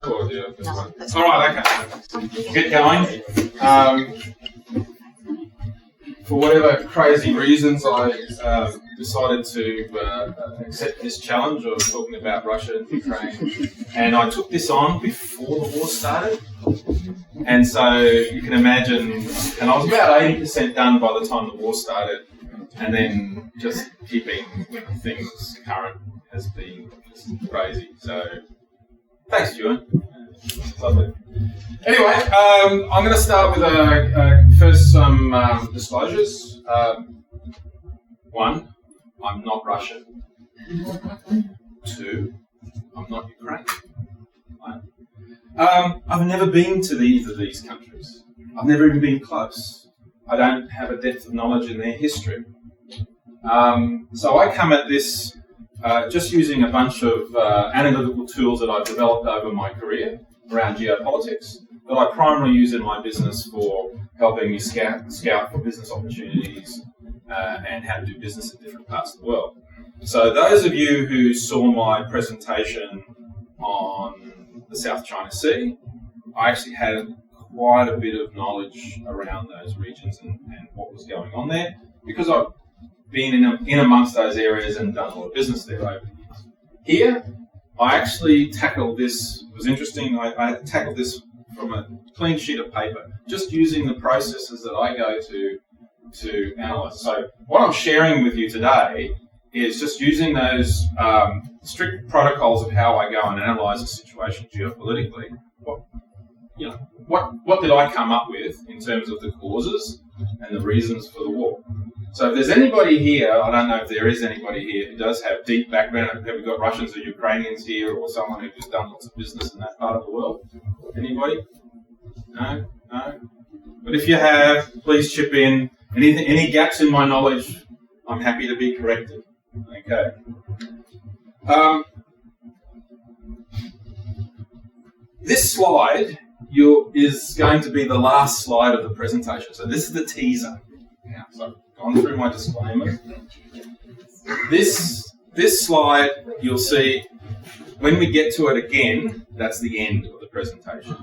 Or do this one? All right, okay. Get going. For whatever crazy reasons, I decided to accept this challenge of talking about Russia and Ukraine. And I took this on before the war started. And so you can imagine, and I was about 80% done by the time the war started. And then just keeping things current has been just crazy. So thanks, Stuart. Lovely. Anyway, I'm going to start with first some disclosures. One, I'm not Russian. Two, I'm not Ukraine. I've never been to either of these countries. I've never even been close. I don't have a depth of knowledge in their history. So I come at this just using a bunch of analytical tools that I've developed over my career around geopolitics that I primarily use in my business for helping me scout for business opportunities and how to do business in different parts of the world. So those of you who saw my presentation on the South China Sea, I actually had quite a bit of knowledge around those regions and what was going on there, because I've been in amongst those areas and done a lot of business there over the years. Here, I actually tackled this. It was interesting. I tackled this from a clean sheet of paper, just using the processes that I go to analyse. So what I'm sharing with you today is just using those strict protocols of how I go and analyse a situation geopolitically. What did I come up with in terms of the causes and the reasons for the war? So if there's anybody here, I don't know if there is anybody here who does have deep background. Have we got Russians or Ukrainians here, or someone who's just done lots of business in that part of the world? Anybody? No? No? But if you have, please chip in. Any gaps in my knowledge, I'm happy to be corrected. Okay. This slide is going to be the last slide of the presentation. So this is the teaser. Now, so I've gone through my disclaimers. This slide, you'll see, when we get to it again, that's the end of the presentation.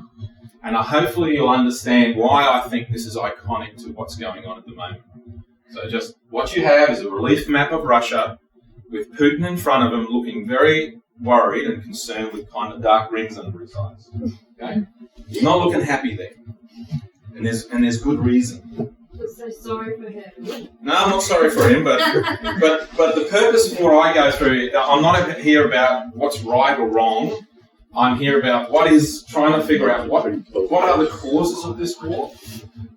And hopefully you'll understand why I think this is iconic to what's going on at the moment. So just what you have is a relief map of Russia with Putin in front of him looking very worried and concerned with kind of dark rings under his eyes. Okay? He's not looking happy there. And there's good reason. I'm so sorry for him. No, I'm not sorry for him, but the purpose of what I go through, I'm not here about what's right or wrong. I'm here about trying to figure out what are the causes of this war,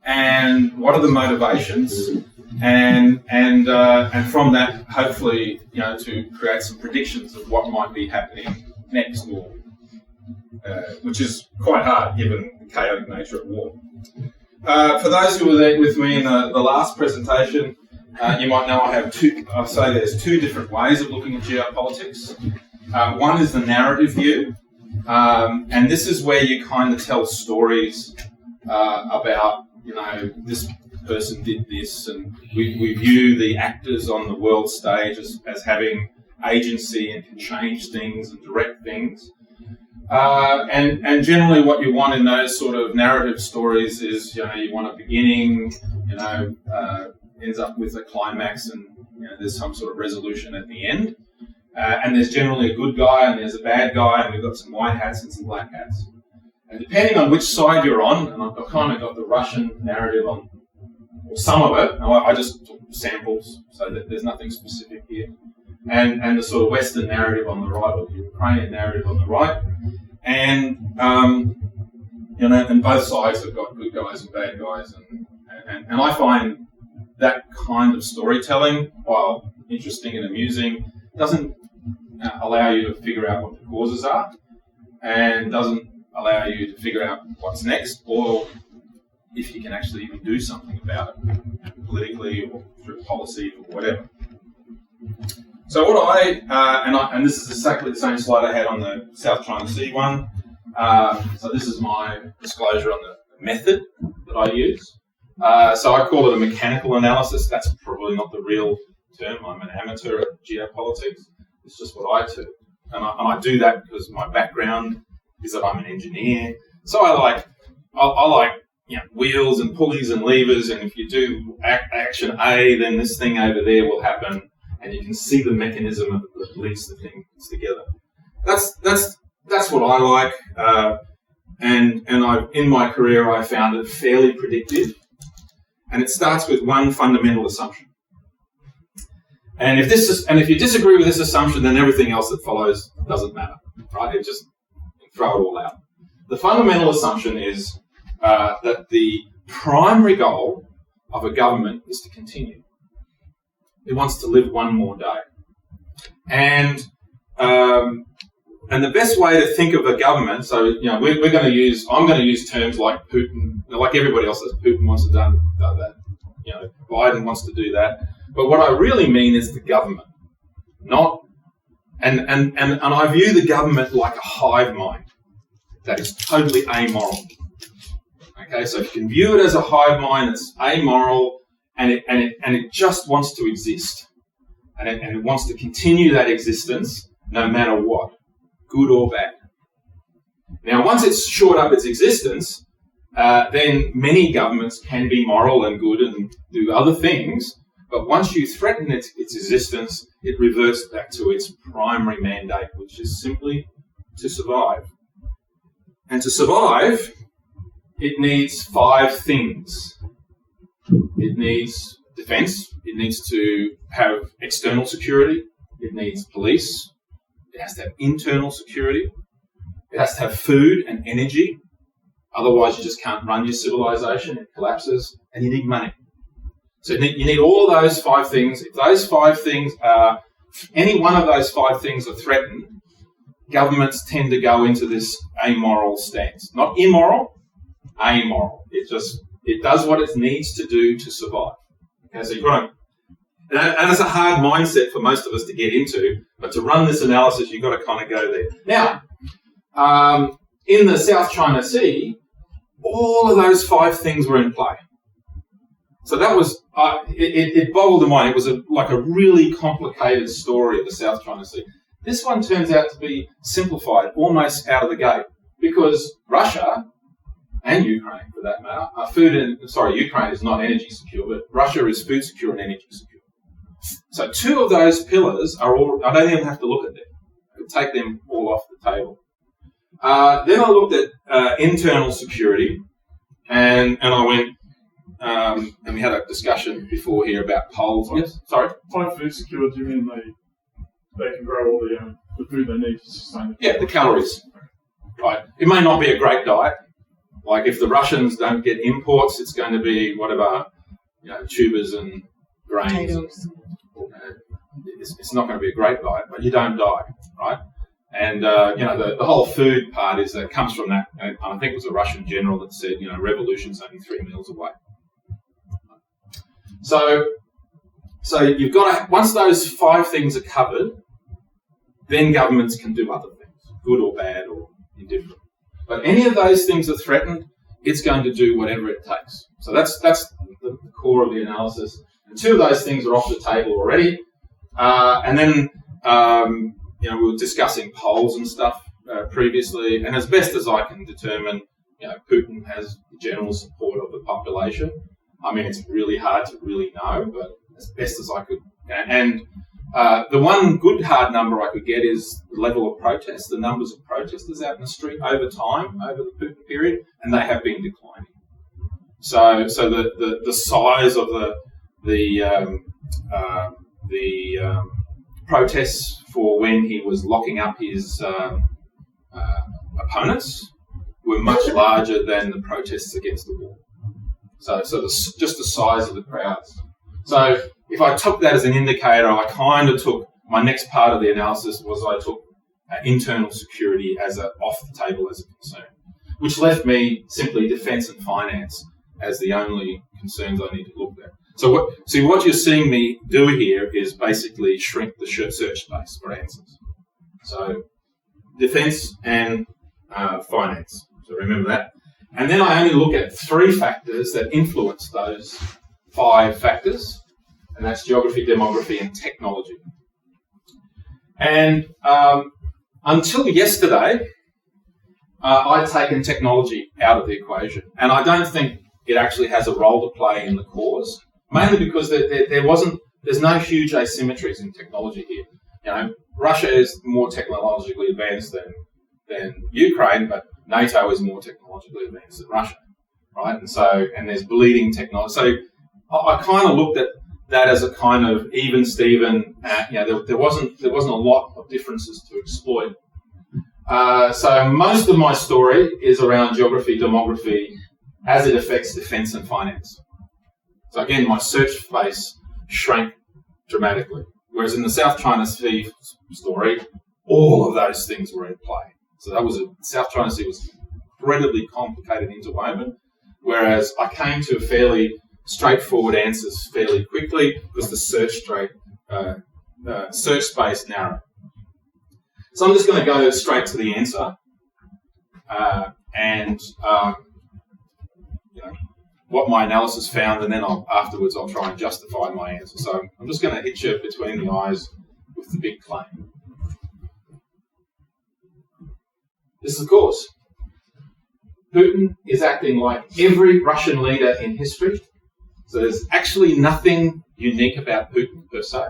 and what are the motivations, and from that, hopefully, to create some predictions of what might be happening next, or which is quite hard given the chaotic nature of war. For those who were there with me in the last presentation, you might know there's two different ways of looking at geopolitics. One is the narrative view, and this is where you kind of tell stories about, this person did this, and we view the actors on the world stage as having agency and can change things and direct things. And generally what you want in those sort of narrative stories is, you want a beginning, ends up with a climax, and there's some sort of resolution at the end. And there's generally a good guy and there's a bad guy, and we've got some white hats and some black hats. And depending on which side you're on, and I've kind of got the Russian narrative on, or some of it, I just took samples, so that there's nothing specific here. And the sort of Western narrative on the right, or the Ukrainian narrative on the right. And, and both sides have got good guys and bad guys. And I find that kind of storytelling, while interesting and amusing, doesn't allow you to figure out what the causes are, and doesn't allow you to figure out what's next, or if you can actually even do something about it, politically or through policy or whatever. So what and this is exactly the same slide I had on the South China Sea one. So this is my disclosure on the method that I use. So I call it a mechanical analysis. That's probably not the real term. I'm an amateur at geopolitics. It's just what I do. And I do that because my background is that I'm an engineer. So I like wheels and pulleys and levers, and if you do action A, then this thing over there will happen, and you can see the mechanism that links the things together. That's what I like, and in my career I found it fairly predictive, and it starts with one fundamental assumption. And if you disagree with this assumption, then everything else that follows doesn't matter, right? It just throw it all out. The fundamental assumption is that the primary goal of a government is to continue. It wants to live one more day, and the best way to think of a government. So I'm going to use terms like Putin, like everybody else does. Putin wants to do that. Biden wants to do that. But what I really mean is the government, and I view the government like a hive mind that is totally amoral. Okay, so if you can view it as a hive mind, it's amoral, and it just wants to exist, and it wants to continue that existence no matter what, good or bad. Now, once it's shored up its existence, then many governments can be moral and good and do other things. But once you threaten its existence, it reverts back to its primary mandate, which is simply to survive. And to survive, it needs 5 things. It needs defense. It needs to have external security. It needs police. It has to have internal security. It has to have food and energy. Otherwise, you just can't run your civilization. It collapses. And you need money. So you need all of those 5 things. If those 5 things are, any one of those 5 things are threatened, governments tend to go into this amoral stance. Not immoral, amoral. It does what it needs to do to survive. Okay, so you've got to, and it's a hard mindset for most of us to get into, but to run this analysis, you've got to kind of go there. Now, in the South China Sea, all of those 5 things were in play. So that was, it boggled the mind. It was like a really complicated story of the South China Sea. This one turns out to be simplified almost out of the gate, because Russia and Ukraine, for that matter, Ukraine is not energy secure, but Russia is food secure and energy secure. So 2 of those pillars are all, I don't even have to look at them. I could take them all off the table. Then I looked at internal security, and I went, and we had a discussion before here about polls. Yes, sorry? By food secure, do you mean they can grow all the food they need to sustain it? Yeah, the calories. Right. It may not be a great diet. Like if the Russians don't get imports, it's going to be whatever, tubers and grains. Potatoes. It's not going to be a great diet, but you don't die, right? And the whole food part comes from that. And I think it was a Russian general that said, revolution's only 3 meals away. So you've got to, once those 5 things are covered, then governments can do other things, good or bad or indifferent. But any of those things are threatened, it's going to do whatever it takes. So that's the core of the analysis. And 2 of those things are off the table already. And then we were discussing polls and stuff previously, and as best as I can determine, Putin has the general support of the population. I mean, it's really hard to really know, but as best as I could. And the one good hard number I could get is the level of protest, the numbers of protesters out in the street over time, over the Putin period, and they have been declining. So the size of the protests for when he was locking up his opponents were much larger than the protests against the war. So just the size of the crowds. So if I took that as an indicator, I kind of took, my next part of the analysis was I took internal security as off the table as a concern, which left me simply defence and finance as the only concerns I need to look at. So what you're seeing me do here is basically shrink the search space for answers. So defence and finance. So remember that. And then I only look at 3 factors that influence those 5 factors, and that's geography, demography, and technology. And until yesterday, I'd taken technology out of the equation. And I don't think it actually has a role to play in the cause, mainly because there's no huge asymmetries in technology here. You know, Russia is more technologically advanced than Ukraine, but NATO is more technologically advanced than Russia, right? And there's bleeding technology. So I kind of looked at that as a kind of even Steven. There wasn't a lot of differences to exploit. So most of my story is around geography, demography, as it affects defence and finance. So again, my search space shrank dramatically. Whereas in the South China Sea story, all of those things were in play. So South China Sea was incredibly complicated, interwoven. Whereas I came to fairly straightforward answers fairly quickly because the search space narrowed. So I'm just going to go straight to the answer, what my analysis found, and then afterwards I'll try and justify my answer. So I'm just going to hit you between the eyes with the big claim. This is the cause. Putin is acting like every Russian leader in history. So there's actually nothing unique about Putin per se.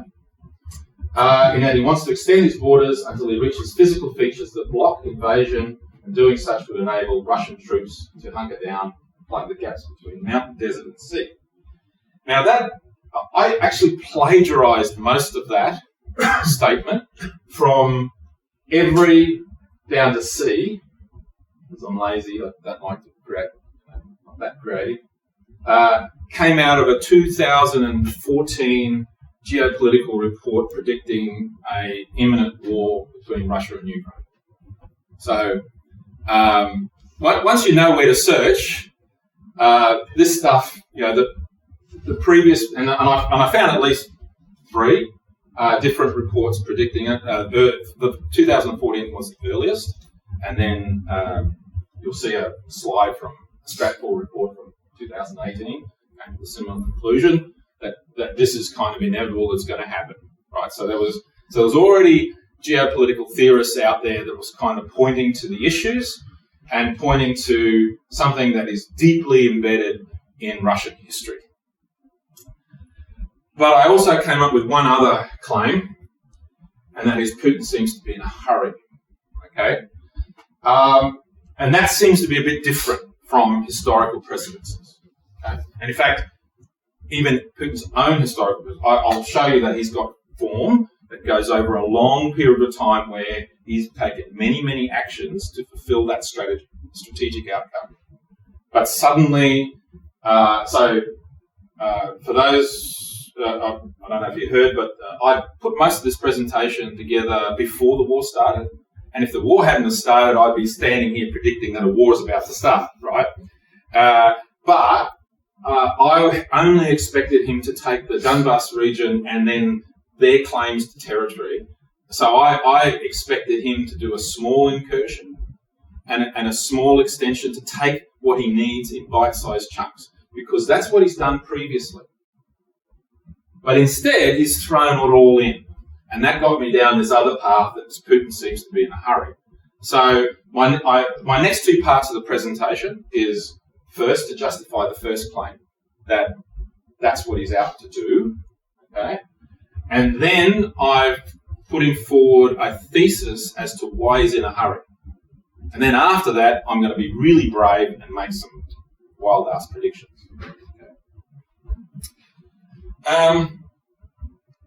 In that he wants to extend his borders until he reaches physical features that block invasion, and doing such would enable Russian troops to hunker down, plug the gaps between mountain, desert and sea. Now I actually plagiarised most of that statement from every down to C, because I'm lazy, I don't like to create, not that creative, came out of a 2014 geopolitical report predicting an imminent war between Russia and Ukraine. So once you know where to search, this stuff, the previous, and I found at least 3 different reports predicting it. The 2014 was the earliest, and then you'll see a slide from a Stratfor report from 2018 came to a similar conclusion that this is kind of inevitable. It's going to happen, right? So there was already geopolitical theorists out there that was kind of pointing to the issues and pointing to something that is deeply embedded in Russian history. But I also came up with one other claim, and that is Putin seems to be in a hurry. Okay, and that seems to be a bit different from historical precedences. Okay? And in fact, even Putin's own historical, I'll show you that he's got form that goes over a long period of time where he's taken many, many actions to fulfill that strategic outcome. But suddenly, for those, I don't know if you heard, but I put most of this presentation together before the war started. And if the war hadn't started, I'd be standing here predicting that a war is about to start, right? But I only expected him to take the Donbass region and then their claims to territory. So I expected him to do a small incursion and a small extension to take what he needs in bite-sized chunks, because that's what he's done previously. But instead, he's thrown it all in. And that got me down this other path that Putin seems to be in a hurry. So my next 2 parts of the presentation is first to justify the first claim, that that's what he's out to do. Okay? And then I've put him forward a thesis as to why he's in a hurry. And then after that, I'm going to be really brave and make some wild-ass predictions. Okay.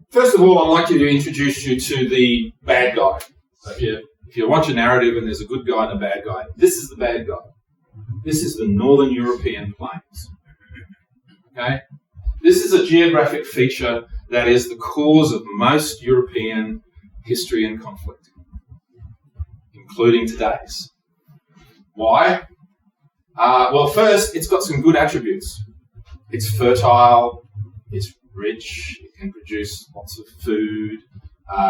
First of all, I'd like to introduce you to the bad guy. So if you watch a narrative and there's a good guy and a bad guy, this is the bad guy. This is the Northern European plains. Okay? This is a geographic feature that is the cause of most European history and conflict, including today's. Why? Well, first, it's got some good attributes. It's fertile, it's rich, it can produce lots of food,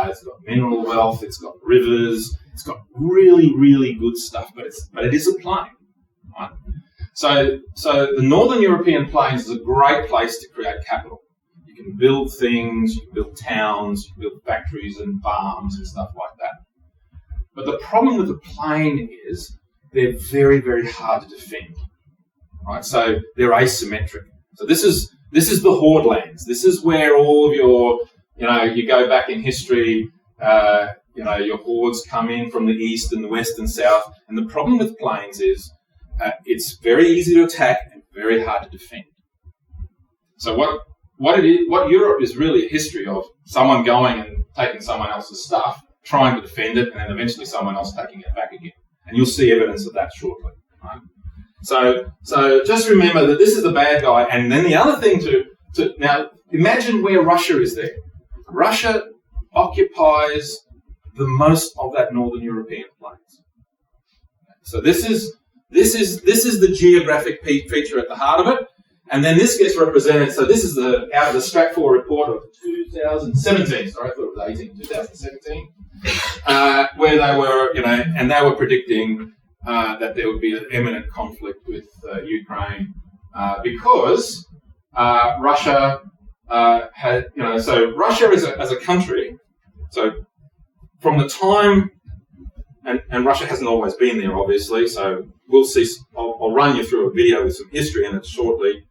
it's got mineral wealth, it's got rivers, it's got really, really good stuff, but it is a plain. Right? So the Northern European plains is a great place to create capital. You can build things, you can build towns, you can build factories and farms and stuff like that. But the problem with the plain is they're very, very hard to defend. Right? So they're asymmetric. So this is the horde lands. This is where all of your, you go back in history, your hordes come in from the east and the west and south. And the problem with plains is it's very easy to attack and very hard to defend. So what Europe is really a history of someone going and taking someone else's stuff, trying to defend it, and then eventually someone else taking it back again. And you'll see evidence of that shortly. Right? So just remember that this is the bad guy. And then the other thing to now imagine where Russia is there. Russia occupies the most of that northern European plains. So this is the geographic feature at the heart of it. And then this gets represented. So this is out of the Stratfor report of 2017. Sorry, I thought it was 2017, where they were, and they were predicting that there would be an imminent conflict with Ukraine because Russia had, so Russia as a country. So from the time, and Russia hasn't always been there, obviously. So we'll see. I'll run you through a video with some history in it shortly.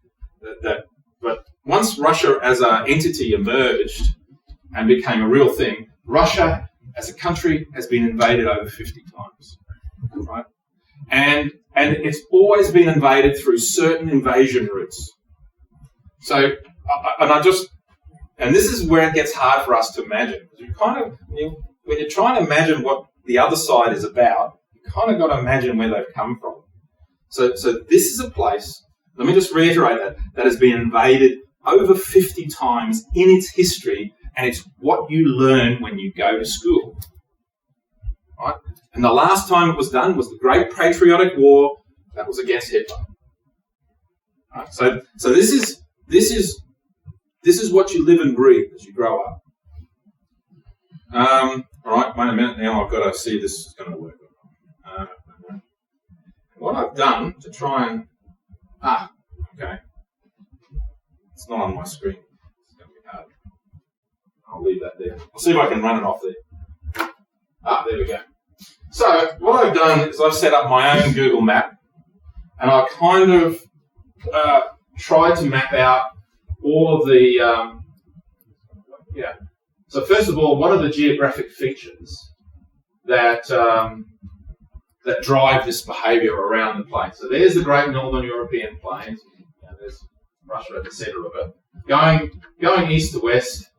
But once Russia as an entity emerged and became a real thing, Russia as a country has been invaded over 50 times, right? And it's always been invaded through certain invasion routes. So, and this is where it gets hard for us to imagine. Because when you're trying to imagine what the other side is about, you kind of got to imagine where they've come from. So this is a place, let me just reiterate that has been invaded over 50 times in its history, and it's what you learn when you go to school. Right? And the last time it was done was the Great Patriotic War that was against Hitler. Right? So this is what you live and breathe as you grow up. All right, wait a minute now. I've got to see if this is going to work. What I've done to try and okay, it's not on my screen. It's going to be hard. I'll leave that there. I'll see if I can run it off there. There we go. So what I've done is I've set up my own Google map, and I kind of tried to map out all of the So first of all, what are the geographic features that drive this behaviour around the plains? So there's the Great Northern European Plains. There's Russia at the centre of it. Going east to west,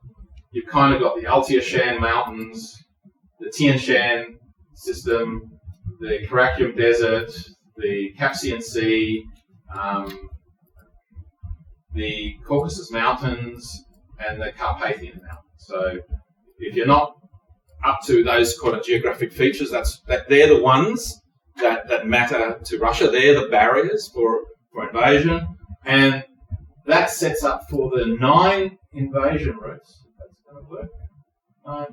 you've kind of got the Altiashan Mountains, the Tian Shan system, the Karakum Desert, the Caspian Sea, the Caucasus Mountains, and the Carpathian Mountains. So if you're not up to those kind of geographic features, they're the ones that matter to Russia. They're the barriers for invasion. And that sets up for the 9 invasion routes. That's going to work. 9.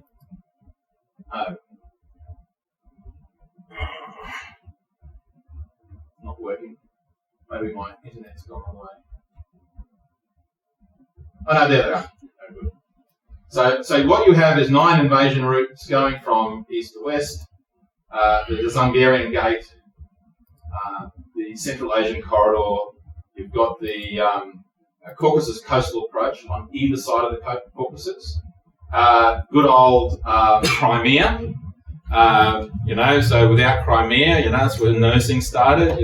Oh. Not working. Maybe my internet's gone away. Oh no, there they are. Oh, good. So what you have is 9 invasion routes going from east to west. The Zungarian Gate, the Central Asian Corridor. You've got the Caucasus coastal approach on either side of the Caucasus. Good old Crimea. So without Crimea, that's where nursing started.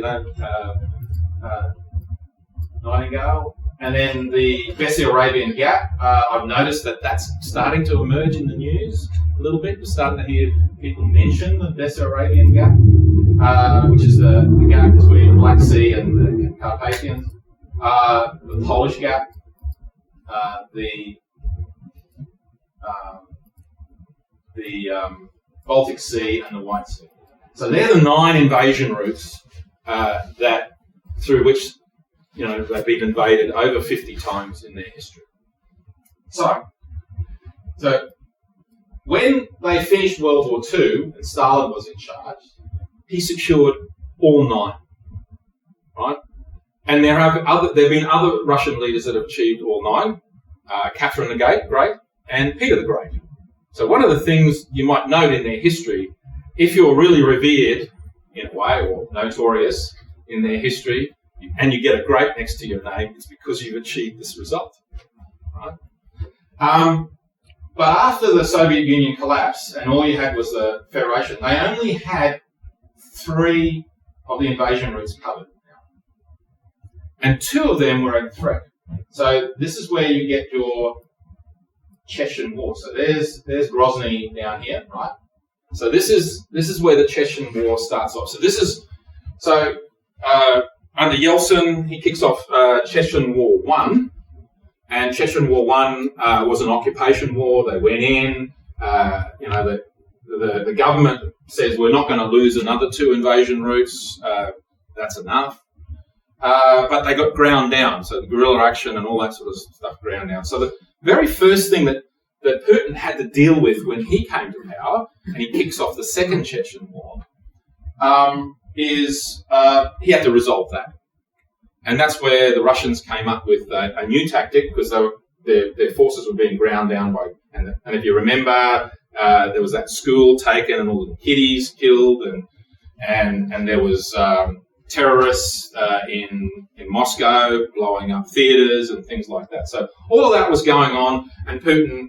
Nightingale. And then the Bessarabian Gap, I've noticed that that's starting to emerge in the news a little bit. We're starting to hear people mention the Bessarabian Gap, which is the gap between the Black Sea and the Carpathians. The Polish Gap, the Baltic Sea, and the White Sea. So they're the 9 invasion routes through which they've been invaded over 50 times in their history. So when they finished World War II and Stalin was in charge, he secured all 9, right? And there have been other Russian leaders that have achieved all 9. Catherine the Great and Peter the Great. So one of the things you might note in their history, if you're really revered in a way, or notorious in their history, and you get a great next to your name, it's because you've achieved this result. Right? But after the Soviet Union collapsed and all you had was the Federation, they only had 3 of the invasion routes covered. And 2 of them were in threat. So this is where you get your Chechen War. So there's Grozny down here, right? So this is where the Chechen War starts off. So under Yeltsin, he kicks off Chechen War 1. And Chechen War 1 was an occupation war. They went in. The government says we're not going to lose another 2 invasion routes. That's enough. But they got ground down. So the guerrilla action and all that sort of stuff ground down. So the very first thing that Putin had to deal with when he came to power, and he kicks off the Second Chechen War, is he had to resolve that. And that's where the Russians came up with a new tactic, because their forces were being ground down by, and if you remember, there was that school taken and all the kiddies killed, and there was terrorists in Moscow blowing up theatres and things like that. So all of that was going on, and Putin,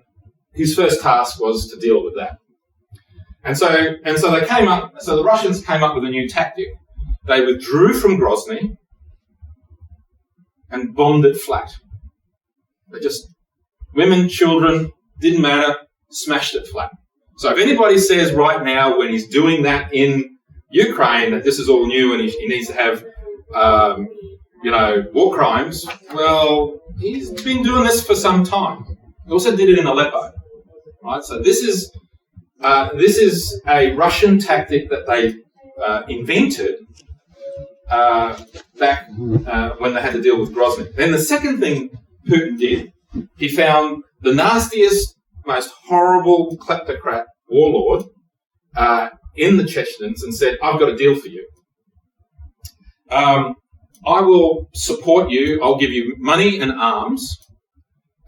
his first task was to deal with that. And so they came up. So the Russians came up with a new tactic. They withdrew from Grozny and bombed it flat. They just, women, children, didn't matter, smashed it flat. So if anybody says right now, when he's doing that in Ukraine, that this is all new and he needs to have, war crimes, well, he's been doing this for some time. He also did it in Aleppo, right? So this is a Russian tactic that they invented back when they had to deal with Grozny. Then the second thing Putin did, he found the nastiest, most horrible kleptocrat warlord in the Chechens and said, I've got a deal for you. I will support you. I'll give you money and arms,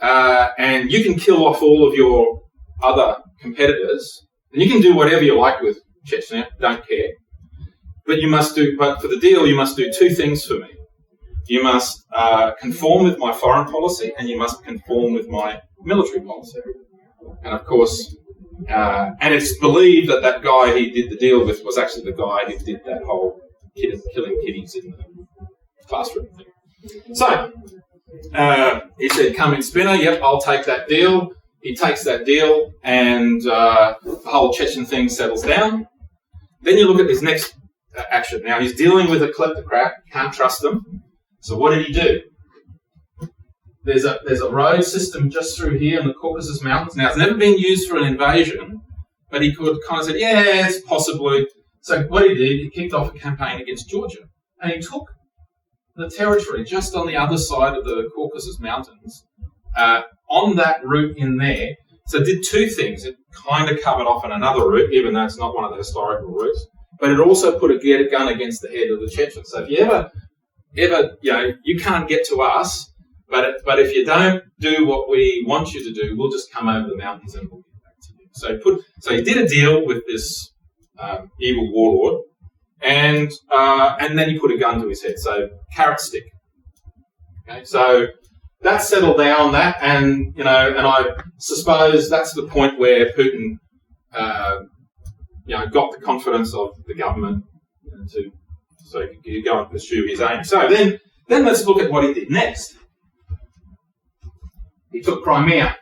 and you can kill off all of your other competitors, and you can do whatever you like with Chechnya, don't care. But for the deal, you must do 2 things for me. You must conform with my foreign policy, and you must conform with my military policy. And of course, and it's believed that guy he did the deal with was actually the guy who did that whole killing kiddies in the classroom thing. So he said, come in, Spinner. Yep, I'll take that deal. He takes that deal, and the whole Chechen thing settles down. Then you look at this next action. Now, he's dealing with a kleptocrat. Can't trust him. So what did he do? There's a road system just through here in the Caucasus Mountains. Now, it's never been used for an invasion, but he could kind of say, yeah, it's possibly. So what he did, he kicked off a campaign against Georgia, and he took the territory just on the other side of the Caucasus Mountains, on that route in there. So it did 2 things. It kind of covered off on another route, even though it's not one of the historical routes, but it also put a gun against the head of the Chechens. So if you ever, you can't get to us, but if you don't do what we want you to do, we'll just come over the mountains and we'll get back to you. So he did a deal with this evil warlord, and then he put a gun to his head. So carrot stick. Okay, so that settled down that, and I suppose that's the point where Putin, got the confidence of the government so he could go and pursue his aim. So then let's look at what he did next. He took Crimea.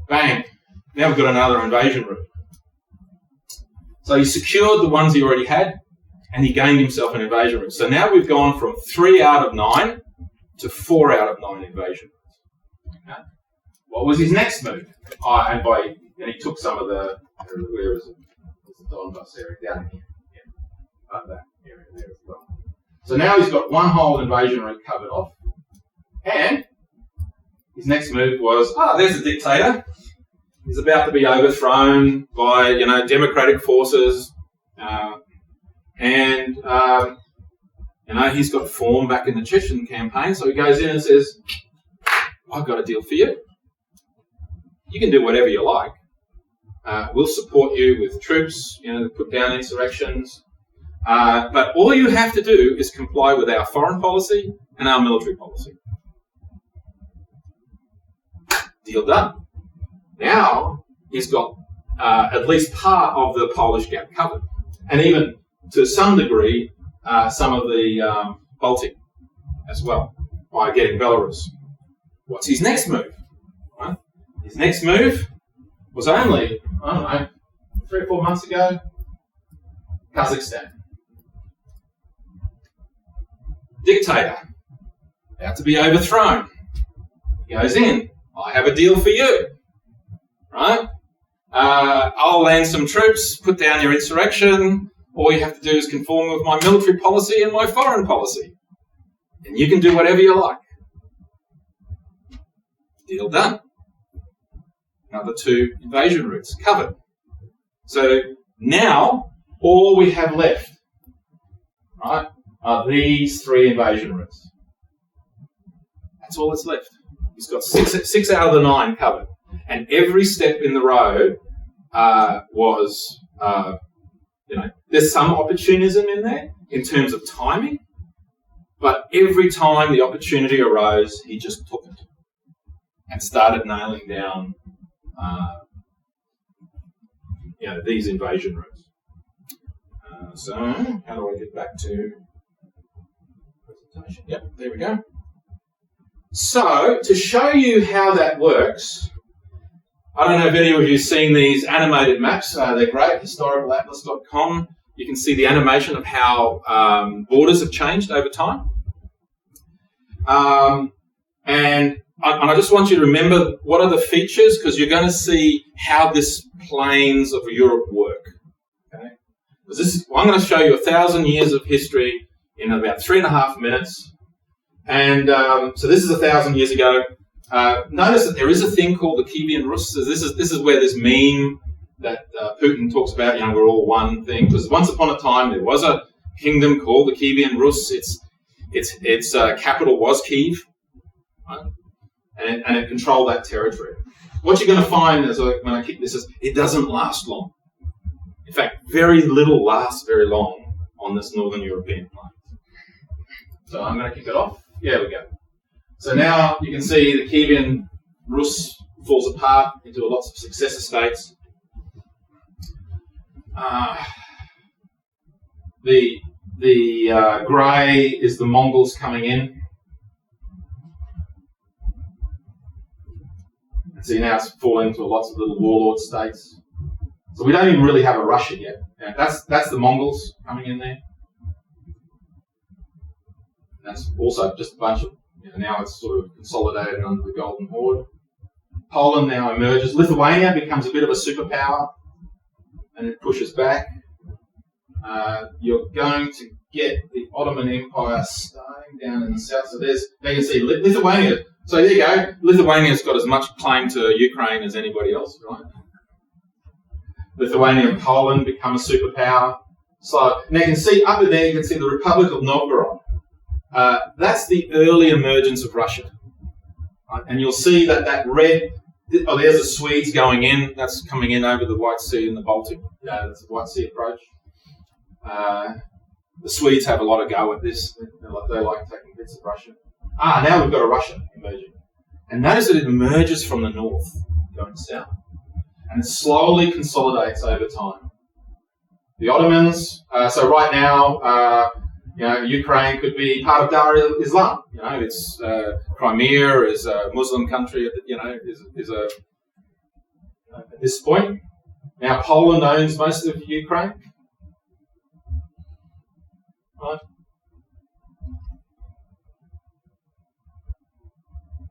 Bang. Now we've got another invasion route. So he secured the ones he already had, and he gained himself an invasion route. So now we've gone from 3 out of 9 to 4 out of 9 invasion routes. Okay. What was his next move? And he took some of the, where is it? It's the Donbass area down here. Yeah. That area there as well. So now he's got one whole invasion route covered off, and his next move was, there's a dictator. He's about to be overthrown by, democratic forces, and he's got form back in the Chechen campaign. So he goes in and says, "I've got a deal for you. You can do whatever you like, We'll support you with troops, to put down insurrections. But all you have to do is comply with our foreign policy and our military policy. Deal done. Now he's got at least part of the Polish gap covered, and even to some degree some of the Baltic as well, by getting Belarus. What's his next move? Right? His next move was only, 3 or 4 months ago, Kazakhstan. Dictator, about to be overthrown. He goes in, I have a deal for you. Right? I'll land some troops, put down your insurrection. All you have to do is conform with my military policy and my foreign policy. And you can do whatever you like. Deal done. Another 2 invasion routes covered. So now all we have left, right, are these 3 invasion routes. That's all that's left. He's got 6 out of the 9 covered. And every step in the road was, there's some opportunism in there in terms of timing, but every time the opportunity arose, he just took it and started nailing down, these invasion routes. So, how do I get back to presentation? Yep, there we go. So, to show you how that works, I don't know if any of you have seen these animated maps. They're great, historicalatlas.com. You can see the animation of how borders have changed over time. And I just want you to remember what are the features, because you're going to see how this planes of Europe work. Okay? I'm going to show you 1,000 years of history in about 3.5 minutes. And so this is 1,000 years ago. Notice that there is a thing called the Kievan Rus. So this is where this meme that Putin talks about, we're all one thing. Because once upon a time there was a kingdom called the Kievan Rus. Its capital was Kiev, right? and it controlled that territory. What you're going to find is, when I kick this, is it doesn't last long. In fact, very little lasts very long on this northern European plain. So I'm going to kick it off. There we go. So now you can see the Kievan Rus falls apart into lots of successor states. The grey is the Mongols coming in. And see, now it's falling into lots of little warlord states. So we don't even really have a Russia yet. Now, that's the Mongols coming in there. That's also just a bunch of, now it's sort of consolidated under the Golden Horde. Poland now emerges. Lithuania becomes a bit of a superpower, and it pushes back. You're going to get the Ottoman Empire starting down in the south. So there you can see Lithuania. So there you go. Lithuania's got as much claim to Ukraine as anybody else, right? Lithuania and Poland become a superpower. So now you can see up in there, you can see the Republic of Novgorod. That's the early emergence of Russia. Right? And you'll see that red, there's the Swedes going in. That's coming in over the White Sea and the Baltic. That's the White Sea approach. The Swedes have a lot of go at this. They like taking bits of Russia. Now we've got a Russia emerging. And notice that it emerges from the north, going south. And it slowly consolidates over time. The Ottomans, so right now, Ukraine could be part of Dar Islam. It's Crimea is a Muslim country. Is at this point. Now Poland owns most of Ukraine. Right.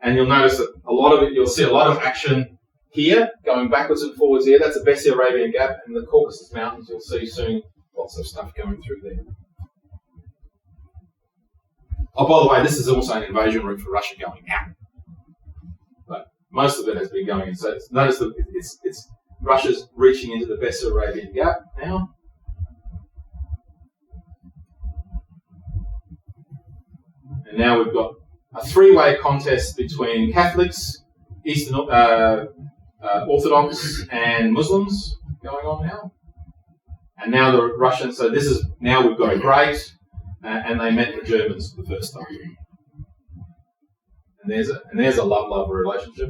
And you'll notice that you'll see a lot of action here, going backwards and forwards here. That's the Bessarabian Gap, and the Caucasus Mountains. You'll see soon lots of stuff going through there. Oh, by the way, this is also an invasion route for Russia going out. But most of it has been going in. So notice that it's Russia's reaching into the Bessarabian Gap now. And now we've got a 3-way contest between Catholics, Orthodox and Muslims going on now. And now the Russians, so this is, now we've got a great, and they met the Germans for the first time. And there's a love-love relationship.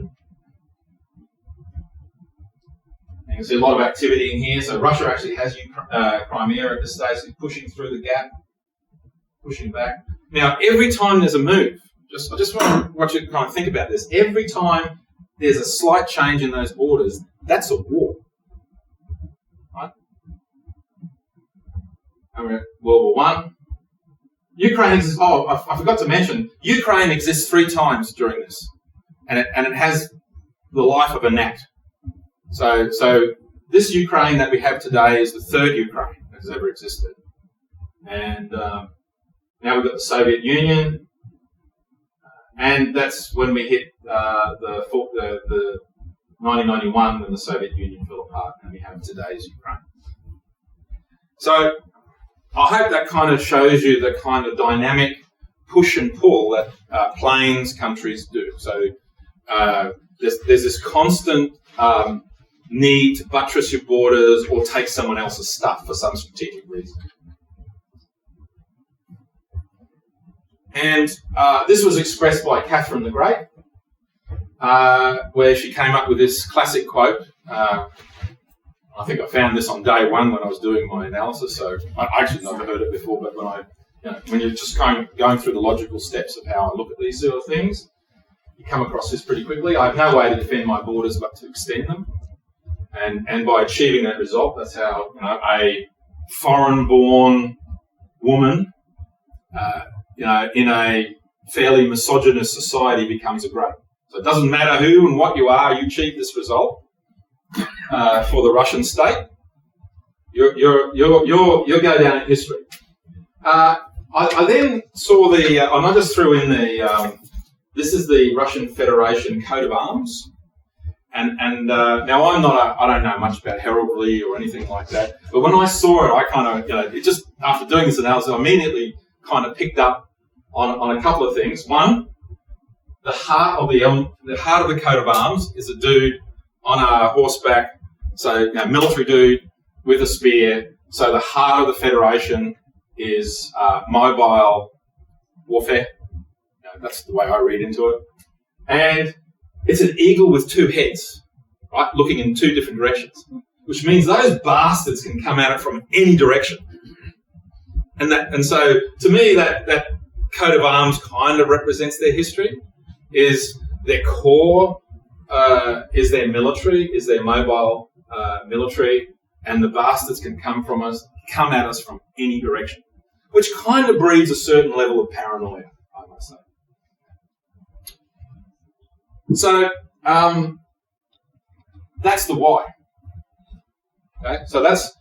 You can see a lot of activity in here. So Russia actually has Crimea at this stage, pushing through the gap, pushing back. Now, every time there's a move, I just want you to kind of think about this. Every time there's a slight change in those borders, that's a war. Right? World War I. Ukraine exists. Oh, I forgot to mention, Ukraine exists 3 times during this, and it has the life of a gnat. So this Ukraine that we have today is the 3rd Ukraine that has ever existed, and now we've got the Soviet Union, and that's when we hit the 1991 when the Soviet Union fell apart, and we have today's Ukraine. So I hope that kind of shows you the kind of dynamic push and pull that plains countries do. So there's this constant need to buttress your borders or take someone else's stuff for some strategic reason. And this was expressed by Catherine the Great, where she came up with this classic quote. I think I found this on day 1 when I was doing my analysis, so I actually never heard it before, but when you're just going through the logical steps of how I look at these sort of things, you come across this pretty quickly. I have no way to defend my borders but to extend them. And by achieving that result, that's how a foreign-born woman, in a fairly misogynist society becomes a great. So it doesn't matter who and what you are, you achieve this result for the Russian state. You'll go down in history. I then saw and I just threw in this is the Russian Federation coat of arms. And now I don't know much about heraldry or anything like that, but when I saw it, I kind of, it just, after doing this analysis, I immediately kind of picked up on a couple of things. One, the heart of the coat of arms is a dude on a horseback, so military dude with a spear. So the heart of the Federation is mobile warfare. That's the way I read into it. And it's an eagle with 2 heads, right, looking in 2 different directions, which means those bastards can come at it from any direction. And so to me, that coat of arms kind of represents their history. Is their core, is their military, is their mobile military, and the bastards can come at us from any direction, which kind of breeds a certain level of paranoia, I must say. So that's the why. Okay, so that's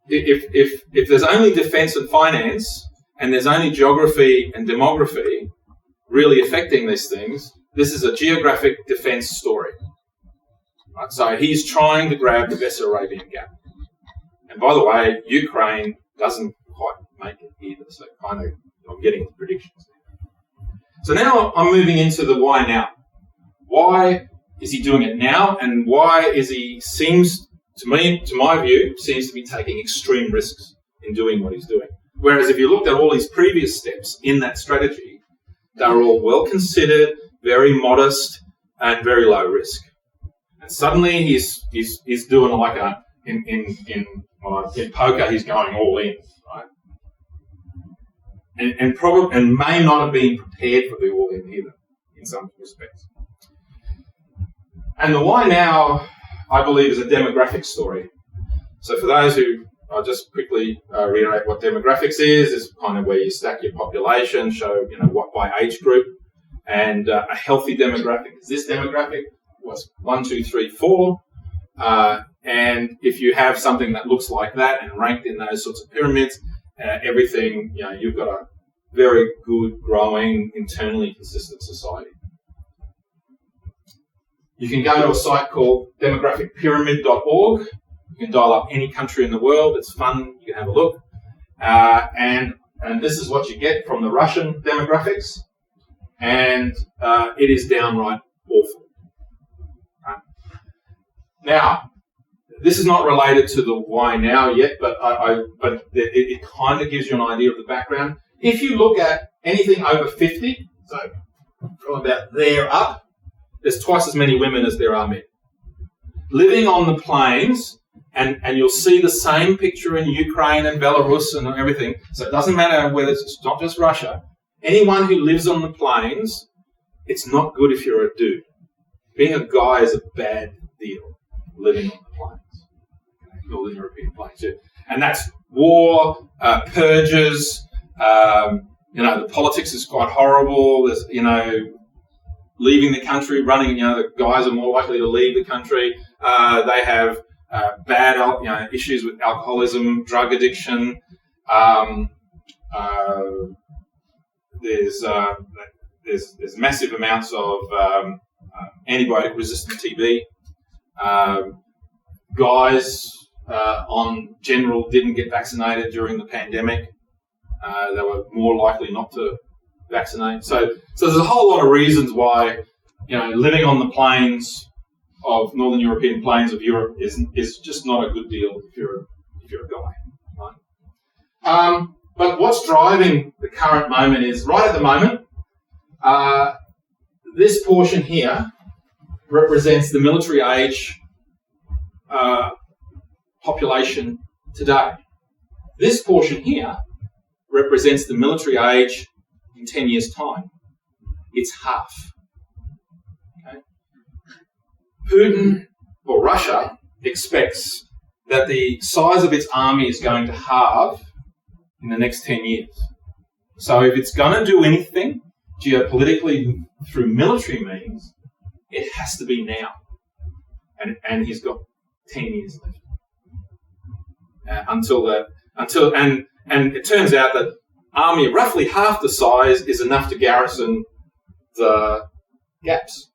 if there's only defence and finance, and there's only geography and demography really affecting these things, this is a geographic defence story. Right? So he's trying to grab the Bessarabian Gap. And by the way, Ukraine doesn't quite make it either. So kind of, I'm getting predictions. So now I'm moving into the why now. Why is he doing it now? And why is he, to my view, seems to be taking extreme risks in doing what he's doing. Whereas if you looked at all his previous steps in that strategy, they were all well considered, very modest, and very low risk. And suddenly he's doing like in poker, he's going all in, right? And may not have been prepared for the all in either, in some respects. And the why now, I believe, is a demographic story. So for those who, I'll just quickly reiterate what demographics is. It's kind of where you stack your population, show what by age group, and a healthy demographic is this demographic. What's 1, 2, 3, 4, and if you have something that looks like that and ranked in those sorts of pyramids, everything you've got a very good, growing, internally consistent society. You can go to a site called demographicpyramid.org. You can dial up any country in the world. It's fun. You can have a look. And this is what you get from the Russian demographics. And it is downright awful. Now, this is not related to the why now yet, but it kind of gives you an idea of the background. If you look at anything over 50, so from about there up, there's twice as many women as there are men. Living on the plains, and you'll see the same picture in Ukraine and Belarus and everything, so it doesn't matter whether it's not just Russia. Anyone who lives on the plains, it's not good if you're a dude. Being a guy is a bad deal, living on the plains, Northern European plains. Yeah. And that's war, purges, the politics is quite horrible. There's, leaving the country, running, the guys are more likely to leave the country. They have bad, issues with alcoholism, drug addiction. There's massive amounts of antibiotic-resistant TB. Guys, on general, didn't get vaccinated during the pandemic. They were more likely not to vaccinate. So there's a whole lot of reasons why, living on the plains of Northern European plains of Europe is just not a good deal if you're a guy, right? But what's driving the current moment is, right at the moment, this portion here represents the military age population today. This portion here represents the military age in 10 years' time. It's half. Okay? Putin, or Russia, expects that the size of its army is going to halve in the next 10 years. So if it's going to do anything geopolitically through military means, it has to be now. And he's got 10 years left. And it turns out that army roughly half the size is enough to garrison the gaps.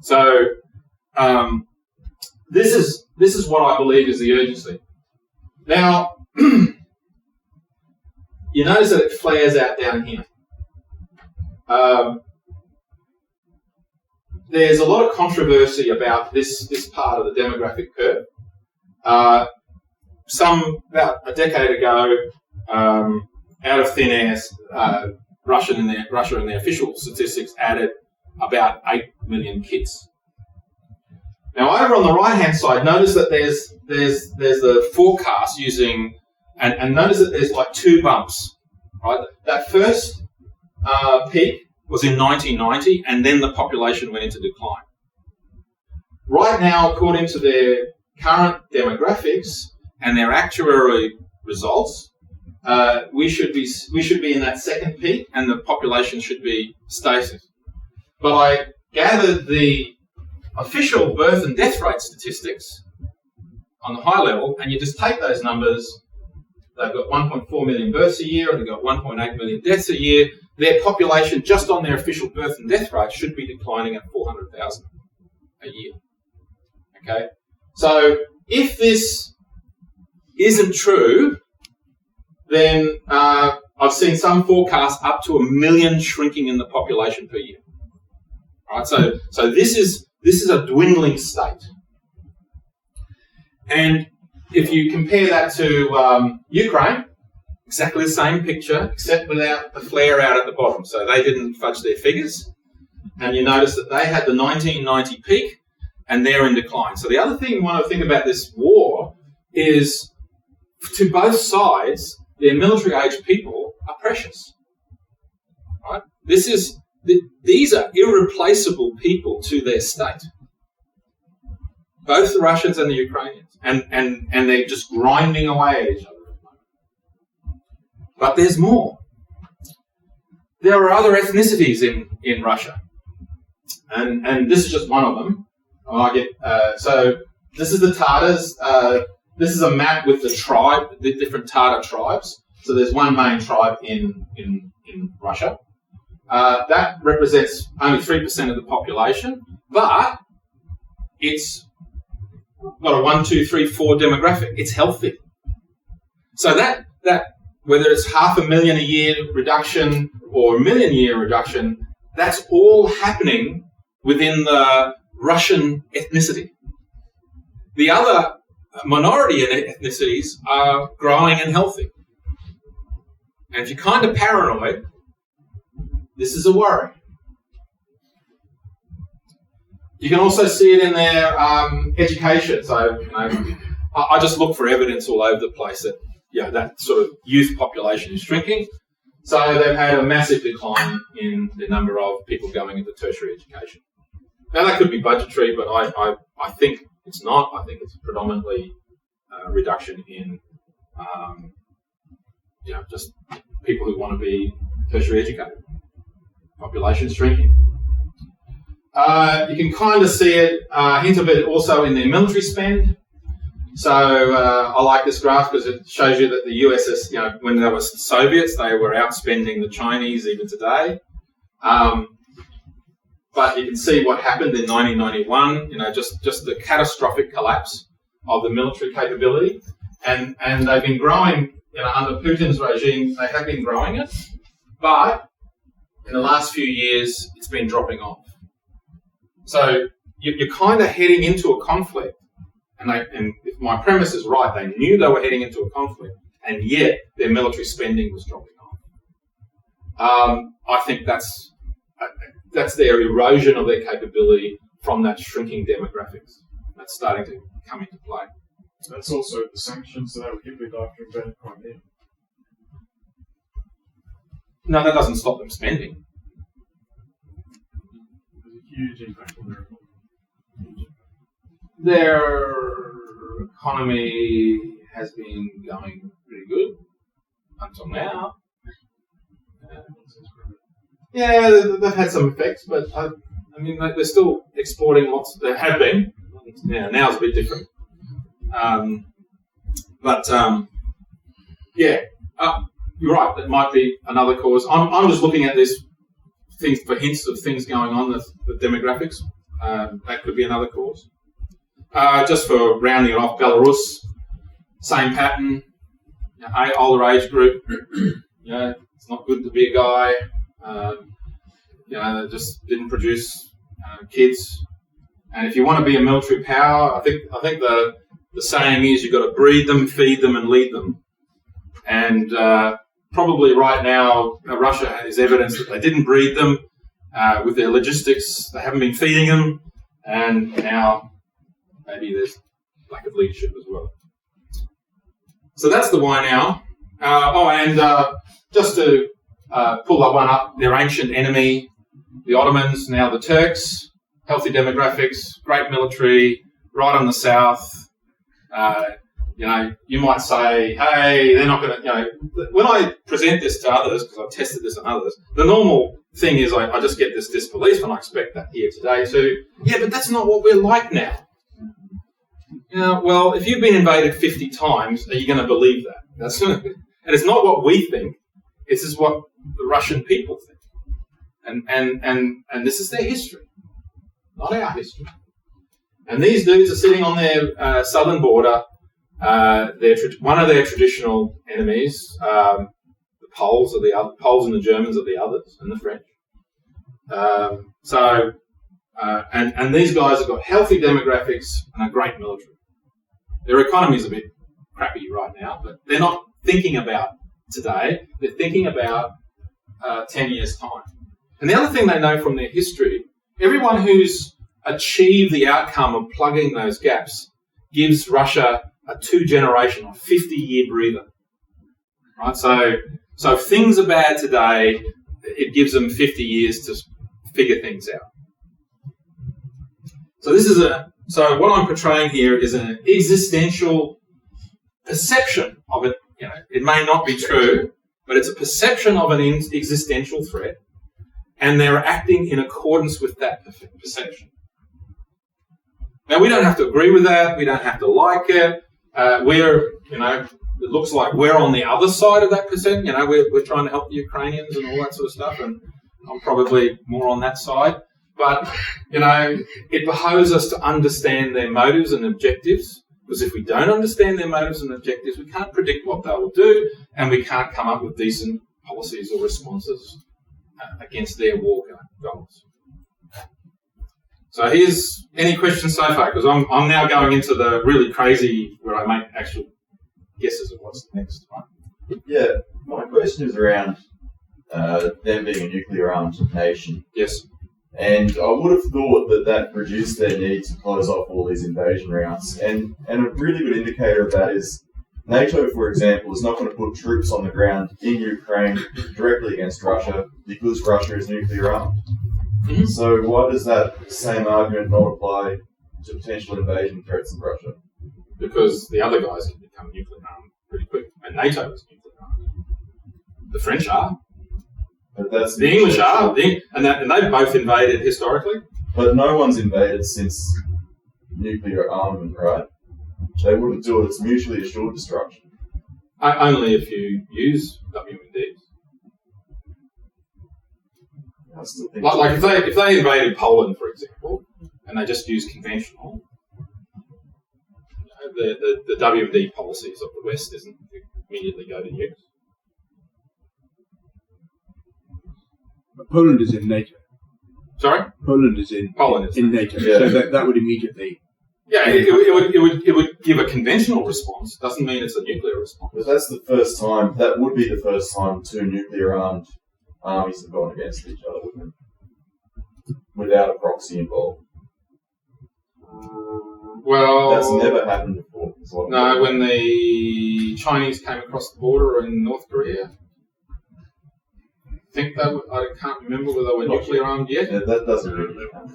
So this is what I believe is the urgency. Now, you notice that it flares out down here. There's a lot of controversy about this part of the demographic curve. About a decade ago, out of thin air, Russia in their official statistics added about 8 million kids. Now, over on the right-hand side, notice that there's the forecast using, and notice that there's like two bumps, right? That first peak was in 1990, and then the population went into decline. Right now, according to their current demographics and their actuary results, we should be in that second peak, and the population should be static. But I gathered the official birth and death rate statistics on the high level, and you just take those numbers. They've got 1.4 million births a year, and they've got 1.8 million deaths a year. Their population, just on their official birth and death rate, should be declining at 400,000 a year. Okay? So if this isn't true, then I've seen some forecasts up to 1 million shrinking in the population per year. Right? So this is a dwindling state. And if you compare that to Ukraine, exactly the same picture, except without the flare out at the bottom. So they didn't fudge their figures. And you notice that they had the 1990 peak, and they're in decline. So the other thing you want to think about this war is, to both sides, their military-age people are precious. Right? These are irreplaceable people to their state. Both the Russians and the Ukrainians. And they're just grinding away at each other. But there's more. There are other ethnicities in Russia. And this is just one of them. So this is the Tatars. This is a map with the different Tatar tribes. So there's one main tribe in Russia. That represents only 3% of the population, but it's got a 1, 2, 3, 4 demographic. It's healthy. So that whether it's 500,000 a year reduction or 1 million year reduction, that's all happening within the Russian ethnicity. The other minority ethnicities are growing and healthy. And if you're kind of paranoid, this is a worry. You can also see it in their education. So, I just look for evidence all over the place that, that sort of youth population is shrinking. So they've had a massive decline in the number of people going into tertiary education. Now that could be budgetary, but I think it's not. I think it's predominantly a reduction in, just people who want to be tertiary educated. Population shrinking. You can kind of see it, a hint of it also in their military spend. So I like this graph because it shows you that the USS, when they were Soviets, they were outspending the Chinese even today. But you can see what happened in 1991, just the catastrophic collapse of the military capability. And they've been growing, under Putin's regime, they have been growing it. But in the last few years, it's been dropping off. So you're kind of heading into a conflict. And if my premise is right, they knew they were heading into a conflict, and yet their military spending was dropping off. I think that's their erosion of their capability from that shrinking demographics. That's starting to come into play. That's also the sanctions that were hit with after invading Crimea. No, that doesn't stop them spending. There's a huge impact on their economy. Their economy has been going pretty good until now. They've had some effects, but they're still exporting lots. They have been. Now it's a bit different. You're right. That might be another cause. I'm just looking at this things for hints of things going on with demographics. That could be another cause. Just for rounding it off, Belarus, same pattern. Older age group. It's not good to be a guy. They just didn't produce kids. And if you want to be a military power, I think the saying is you've got to breed them, feed them, and lead them. And probably right now, Russia has evidence that they didn't breed them with their logistics. They haven't been feeding them, and now maybe there's lack of leadership as well. So that's the why now. Just to pull that one up, their ancient enemy, the Ottomans, now the Turks, healthy demographics, great military, right on the south. You might say, hey, they're not going to, when I present this to others, because I've tested this on others, the normal thing is I just get this disbelief, and I expect that here today too. Yeah, but that's not what we're like now. Well, if you've been invaded 50 times, are you going to believe that? And it's not what we think. This is what the Russian people think. And this is their history, not our history. And these dudes are sitting on their southern border. One of their traditional enemies, the Poles are the other. Poles and the Germans are the others, and the French. And these guys have got healthy demographics and a great military. Their economy is a bit crappy right now, but they're not thinking about today. They're thinking about 10 years' time. And the other thing they know from their history, everyone who's achieved the outcome of plugging those gaps gives Russia a 2-generation or 50-year breather. Right? So if things are bad today, it gives them 50 years to figure things out. So what I'm portraying here is an existential perception of it. It may not be true, but it's a perception of an existential threat, and they're acting in accordance with that perception. Now, we don't have to agree with that. We don't have to like it. It looks like we're on the other side of that perception. We're trying to help the Ukrainians and all that sort of stuff, and I'm probably more on that side. But, it behoves us to understand their motives and objectives, because if we don't understand their motives and objectives, we can't predict what they will do, and we can't come up with decent policies or responses against their war goals. So here's any questions so far, because I'm now going into the really crazy where I make actual guesses of what's next. Right? Yeah, my question is around them being a nuclear-armed nation. Yes. And I would have thought that reduced their need to close off all these invasion routes. And a really good indicator of that is NATO, for example, is not going to put troops on the ground in Ukraine directly against Russia because Russia is nuclear-armed. Mm-hmm. So why does that same argument not apply to potential invasion threats in Russia? Because the other guys can become nuclear-armed pretty quick, and NATO is nuclear-armed. The French are. But that's the English are, and they've both invaded historically. But no one's invaded since nuclear armament, right? They wouldn't do it. It's mutually assured destruction. Only if you use WMDs. Like if they invaded Poland, for example, and they just used conventional, the WMD policies of the West isn't immediately go to nukes. But Poland is in NATO. Sorry? Poland is in NATO, yeah. So that would immediately... Yeah, it would give a conventional response. Doesn't mean it's a nuclear response. But that's the first time, that would be the first time two nuclear-armed armies have gone against each other, wouldn't it? Without a proxy involved. Well... That's never happened before. No, when the Chinese came across the border in North Korea... I can't remember whether they were nuclear armed yet. Yeah, that doesn't really count.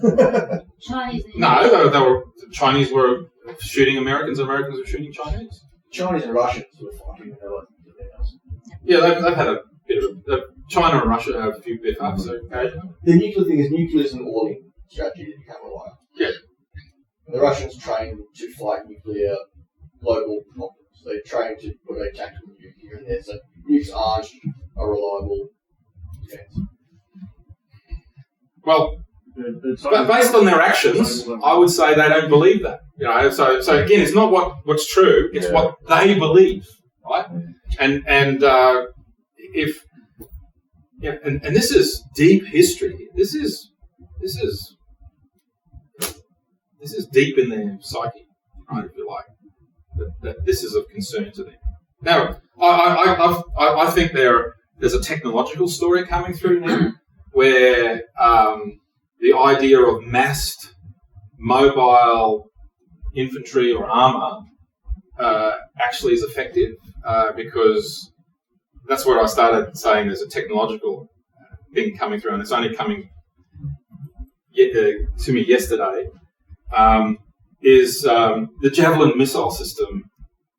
Chinese. No, the Chinese were shooting Americans. Americans were shooting Chinese. Chinese and Russians were fighting. Yeah, they've had a bit of. China and Russia have a few bit ups occasionally. The nuclear thing is nuclear is an all-in strategy to become a liar. Yeah. And the Russians train to fight nuclear global problems. They train to put a tactical nuke here and there. So nukes aren't a reliable defense. Well, but based on their actions, I would say they don't believe that. You know, so again, it's not what's true; it's what they believe, right? And if and this is deep history. This is deep in their psyche, right? If you like, that this is of concern to them. Now, I think there's a technological story coming through now where the idea of massed mobile infantry or armour actually is effective because that's where I started saying there's a technological thing coming through, and it's only coming to me yesterday, is the Javelin missile system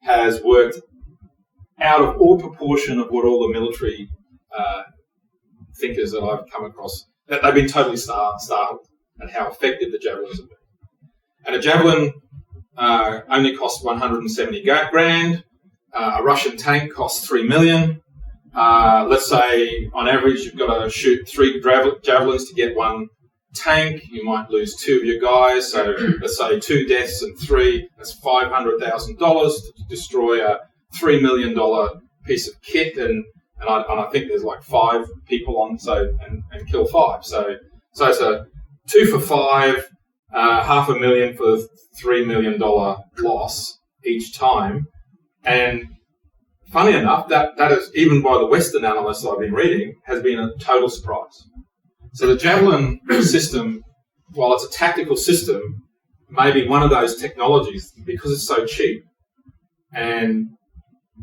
has worked out of all proportion of what all the military thinkers that I've come across, that they've been totally startled at how effective the Javelins have been. And a Javelin only costs 170 grand. A Russian tank costs 3 million. Let's say on average you've got to shoot 3 Javelins to get 1 tank. You might lose 2 of your guys. So let's say 2 deaths and 3. That's $500,000 to destroy a $3 million piece of kit, and I think there's like 5 people on, and kill 5. So it's a 2 for 5, $500,000 for $3 million loss each time. And funny enough, that is, even by the Western analysts I've been reading, has been a total surprise. So the Javelin system, while it's a tactical system, may be one of those technologies because it's so cheap. And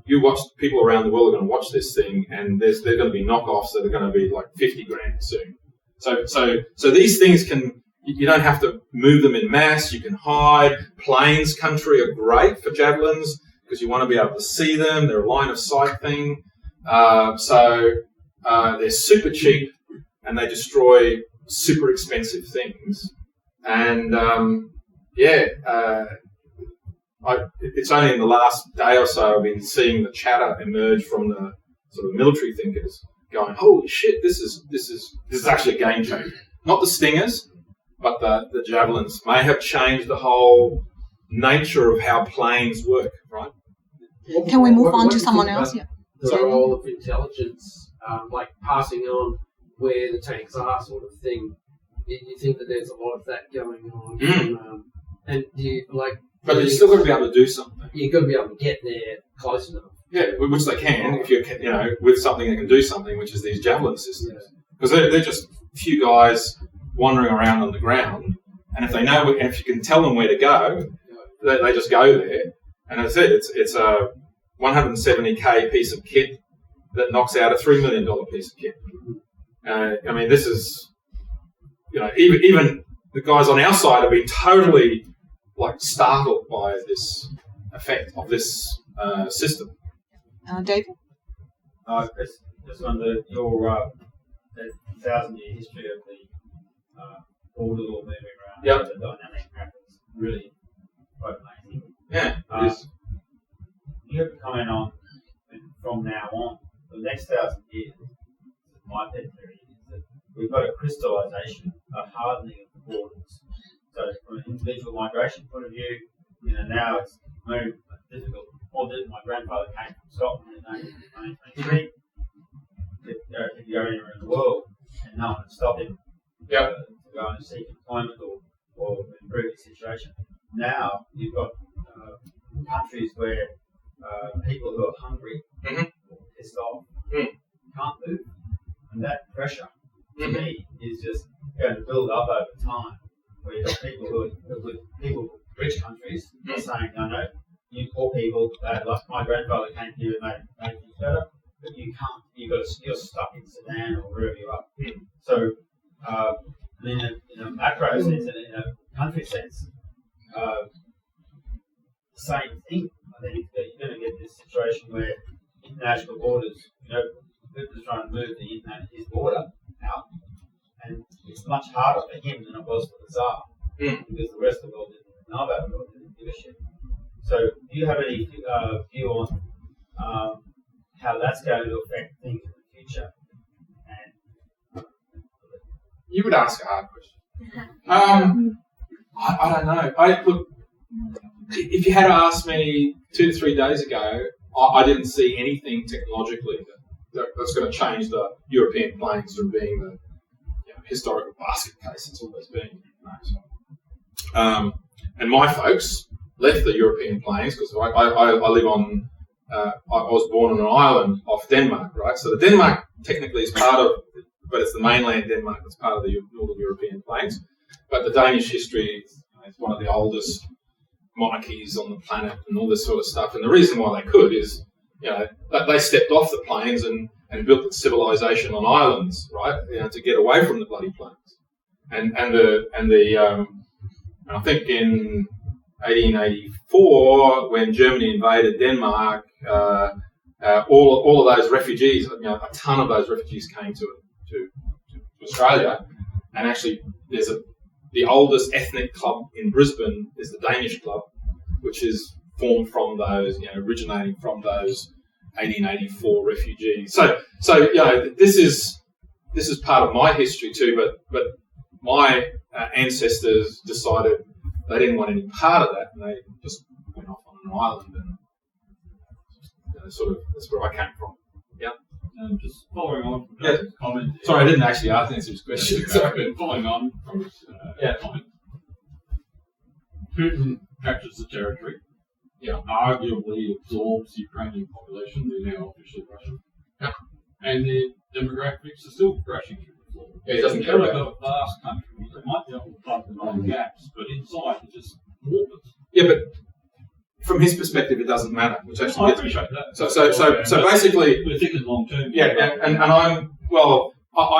you watch, people around the world are going to watch this thing, and they're going to be knockoffs that are going to be like 50 grand soon. So these things you don't have to move them in mass. You can hide. Plains country are great for javelins because you want to be able to see them. They're a line of sight thing. So they're super cheap, and they destroy super expensive things. And it's only in the last day or so I've been seeing the chatter emerge from the sort of military thinkers going, holy shit, this is actually a game changer. Not the Stingers, but the Javelins may have changed the whole nature of how planes work, right? Can we move on to someone else? Yeah. The role of intelligence, like passing on where the tanks are sort of thing, You think that there's a lot of that going on, and But you've still got to be able to do something. You've got to be able to get there close enough. Yeah, which they can if you're, with something that can do something, which is these javelin systems. Because they're just a few guys wandering around on the ground, and if they know, if you can tell them where to go, they just go there. And as I said, it's a 170k piece of kit that knocks out a $3 million piece of kit. This is, even the guys on our side have been totally startled by this effect of this system. David? Just on the 1,000-year history of the borders all moving around. Yep. The dynamic happens really quite amazing. Yeah, it is. You have to comment on, from now on, the next 1,000 years, my pet theory is that we've got a crystallisation, a hardening of the borders. So from an individual migration point of view, now it's very difficult. My grandfather came from Scotland in 1923. He could go anywhere in the world, and no one would stop him to go and seek employment or improve his situation. Now you've got countries where people who are hungry or pissed off can't move, and that pressure to me is just going to build up over time. Where you've got people rich countries are saying, no, you poor people, bad luck. My grandfather came here and made things better, but you can't. You're stuck in Sudan or wherever you are. So, in a macro sense and in a country sense, the same thing. I think that you're going to get this situation where international borders, Putin's trying to move his border out, and it's much harder for him than it was for the Tsar, because the rest of the world didn't know about it or didn't give a shit. So, do you have any view on how that's going to affect things in the future? You would ask a hard question. I don't know. Look, if you had asked me 2 to 3 days ago, I didn't see anything technologically that's going to change the European plains from being the historical basket case it's always been. And my folks left the European plains because I live on. I was born on an island off Denmark, right? So the Denmark technically is part of, but it's the mainland Denmark that's part of the Northern European plains. But the Danish history is one of the oldest monarchies on the planet and all this sort of stuff. And the reason why they could is, that they stepped off the plains and built civilization on islands, right? To get away from the bloody plains. And I think in 1884, when Germany invaded Denmark, all of those refugees, a ton of those refugees came to Australia, and actually the oldest ethnic club in Brisbane is the Danish club, which is formed from those, originating from those 1884 refugees. So this is part of my history too, but my ancestors decided they didn't want any part of that, and they just went off on an island, and that's where I came from. Yeah. Just following on from Jason's comment. Sorry, I didn't actually answer his question. Sorry. Following on from his comment. Putin captures the territory. Yeah. Arguably absorbs the Ukrainian population. They're now officially Russian. Yeah. And their demographics are still crashing through the floor. Yeah, he doesn't care about a vast country. They might be able to plug the 9 gaps, but inside it just warpers. Yeah, but from his perspective, it doesn't matter. Which actually I gets me. appreciate that. So basically, we're thinking long term. Yeah, and I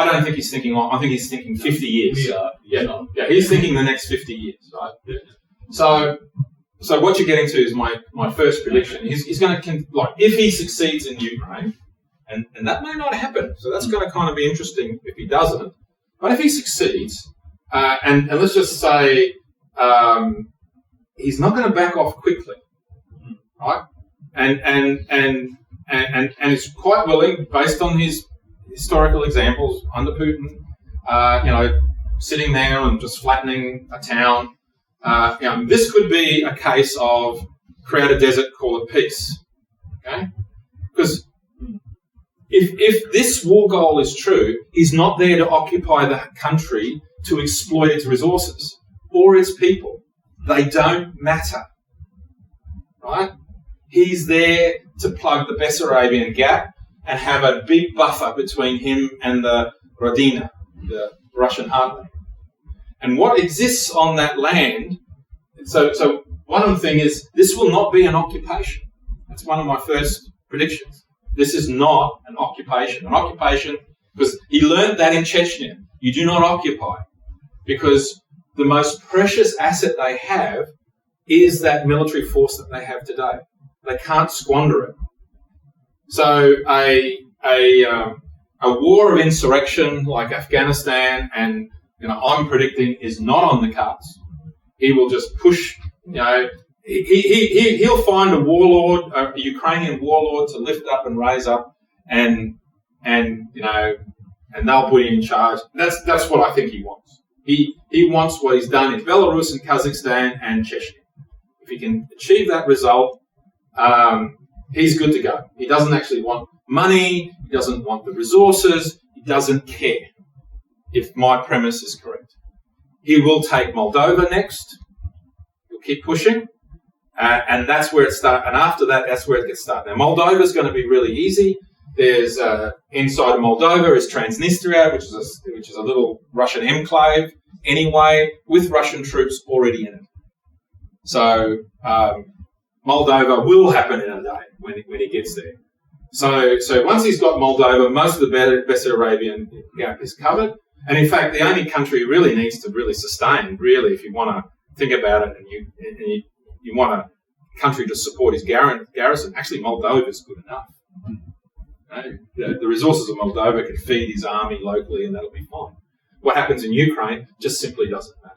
don't think he's thinking long. I think he's thinking 50 years. Yeah, he's thinking the next 50 years, right? Yeah. So what you're getting to is my first prediction. He's going to, if he succeeds in Ukraine, and that may not happen, so that's going to kind of be interesting if he doesn't. But if he succeeds, and let's just say he's not going to back off quickly, right? And he's quite willing, based on his historical examples under Putin, sitting there and just flattening a town. This could be a case of create a desert, call it peace. Okay? Because if this war goal is true, he's not there to occupy the country to exploit its resources or its people. They don't matter, right? He's there to plug the Bessarabian gap and have a big buffer between him and the Rodina, the Russian heartland. And what exists on that land, so one of the things is this will not be an occupation. That's one of my first predictions. This is not an occupation. An occupation, because he learned that in Chechnya. You do not occupy, because the most precious asset they have is that military force that they have today. They can't squander it. So a war of insurrection like Afghanistan, and I'm predicting is not on the cards. He will just push. He'll find a warlord, a Ukrainian warlord, to lift up and raise up, and they'll put him in charge. That's what I think he wants. He wants what he's done in Belarus and Kazakhstan and Chechnya. If he can achieve that result, he's good to go. He doesn't actually want money. He doesn't want the resources. He doesn't care, if my premise is correct. He will take Moldova next. He'll keep pushing. And that's where it starts. And after that, that's where it gets started. Now, Moldova is going to be really easy. There's inside of Moldova is Transnistria, which is a little Russian enclave anyway, with Russian troops already in it. So Moldova will happen in a day when he gets there. So once he's got Moldova, most of the Bessarabian gap is covered. And in fact, the only country he really needs to really sustain, really, if you want to think about it, and you want a country to support his garrison, actually Moldova is good enough. The resources of Moldova can feed his army locally, and that'll be fine. What happens in Ukraine just simply doesn't matter.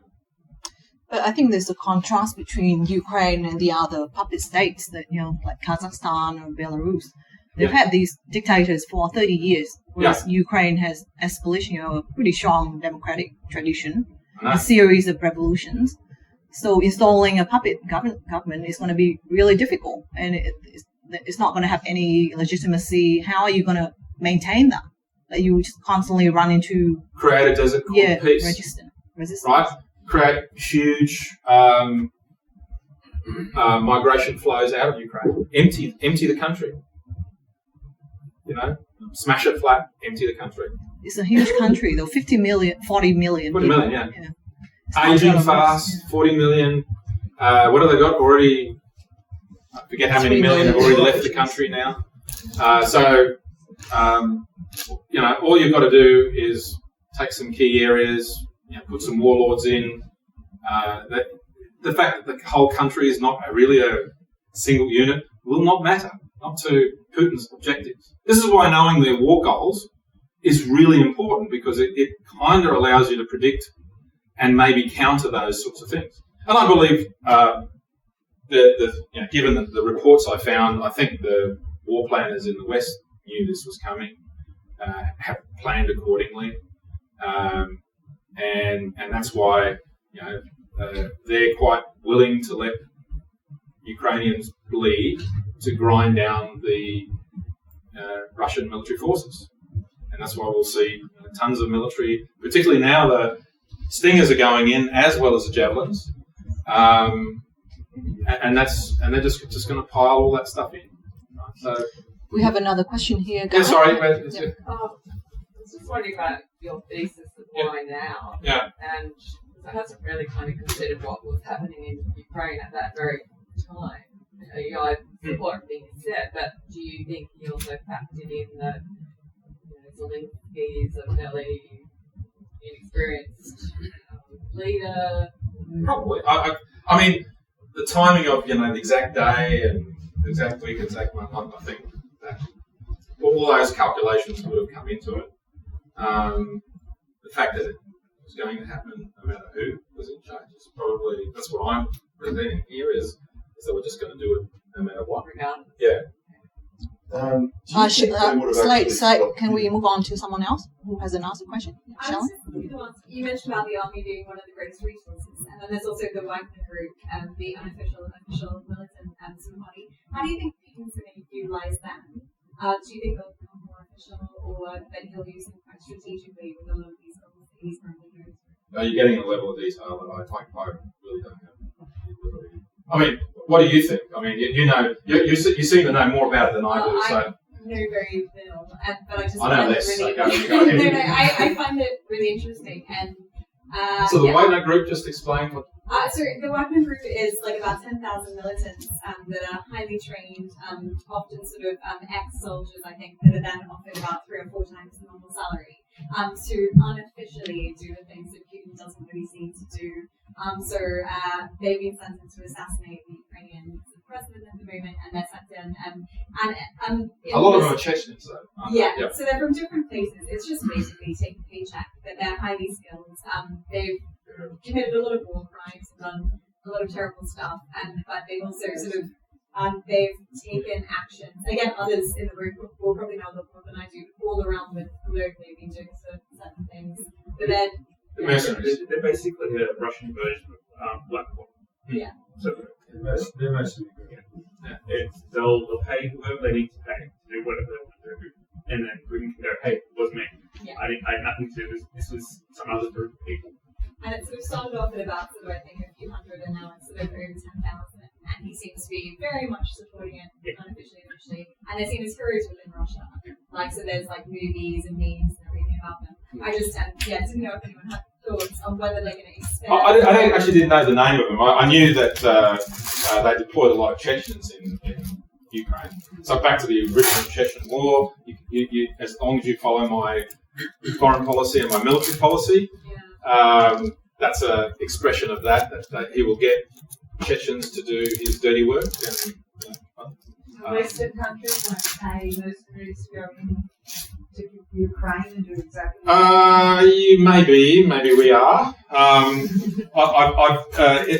But I think there's a contrast between Ukraine and the other puppet states that, like Kazakhstan or Belarus. They've had these dictators for 30 years, whereas Ukraine has established, a pretty strong democratic tradition, a series of revolutions. So installing a puppet government is going to be really difficult, and it's not going to have any legitimacy. How are you going to maintain that? That you just constantly run into create a desert called peace, resistance, right? Create huge migration flows out of Ukraine. Empty the country. Smash it flat. Empty the country. It's a huge country, though. 40 million. 40 million, yeah. Aging fast, 40 million. What have they got already? I forget how many million have already left the country now. All you've got to do is take some key areas, put some warlords in. The fact that the whole country is not really a single unit will not matter, not to Putin's objectives. This is why knowing their war goals is really important, because it kind of allows you to predict and maybe counter those sorts of things. And I believe, given the reports I found, I think the war planners in the West knew this was coming, have planned accordingly, and that's why they're quite willing to let Ukrainians bleed to grind down the Russian military forces. And that's why we'll see tons of military, particularly now the Stingers are going in as well as the Javelins, and they're just going to pile all that stuff in. Right? So we have another question here. Yeah, sorry. I was just wondering about your thesis of why now. Yeah. And I hasn't really kind of considered what was happening in Ukraine at that very time. I support everything you said, but do you think he also factored in that Zelensky is a fairly inexperienced leader? Probably. I mean, the timing of the exact day and the exact week, exact month, I think that all those calculations would have come into it. The fact that it was going to happen no matter who was in charge is probably, that's what I'm presenting here, is that we're just going to do it no matter what. Yeah. Can we move on to someone else who hasn't asked a question? Shall we? You mentioned about the army being one of the greatest resources, and then there's also the Wagner Group and the unofficial and official militant Somali. How do you think Putin's going to utilize them? Do you think they'll become more official, or that he'll use them quite strategically with a lot of these goals that he's currently doing? Are you getting a level of detail that I really don't have? I mean, what do you think? I mean, you know, you seem to know more about it than I do. So. I know very little, but I just I know find less. it really. Okay. I find it really interesting, and so the Wagner group, just explain what. So the Wagner group is like about 10,000 militants that are highly trained, often sort of ex-soldiers, I think, that are then offered about 3 or 4 times the normal salary to unofficially do the things that Putin doesn't really seem to do. So they've been sent in to assassinate the Ukrainian president at the moment, and they're sent in. A lot of them are Chechens, though. Yeah, so they're from different places. It's just basically take a paycheck, but they're highly skilled. They've committed a lot of war crimes and done a lot of terrible stuff, but they've also sort of they've taken actions. Again, others in the group will probably know a lot more than I do. All around the globe, they've been doing certain things, but then They're basically a Russian version of Blackwater. Yeah. So they're mostly they'll pay whoever they need to pay to do whatever they want to do, and then Putin can go, "Hey, it was me. Yeah. I had nothing to do with this. This was some other group of people." And it sort of started off at about sort of, I think, a few hundred, and now it's sort of over 10,000. And he seems to be very much supporting it unofficially, officially. And they're seen as heroes within Russia. Like, so there's like movies and memes and everything about them. I just, didn't know if anyone had thoughts on whether they're going to expand. I actually didn't know the name of them. I knew that they deployed a lot of Chechens in Ukraine. So back to the original Chechen War, you, as long as you follow my foreign policy and my military policy, that's an expression of that he will get Chechens to do his dirty work. Western countries like pay mercenaries to go into Ukraine and do exactly. Maybe we are. I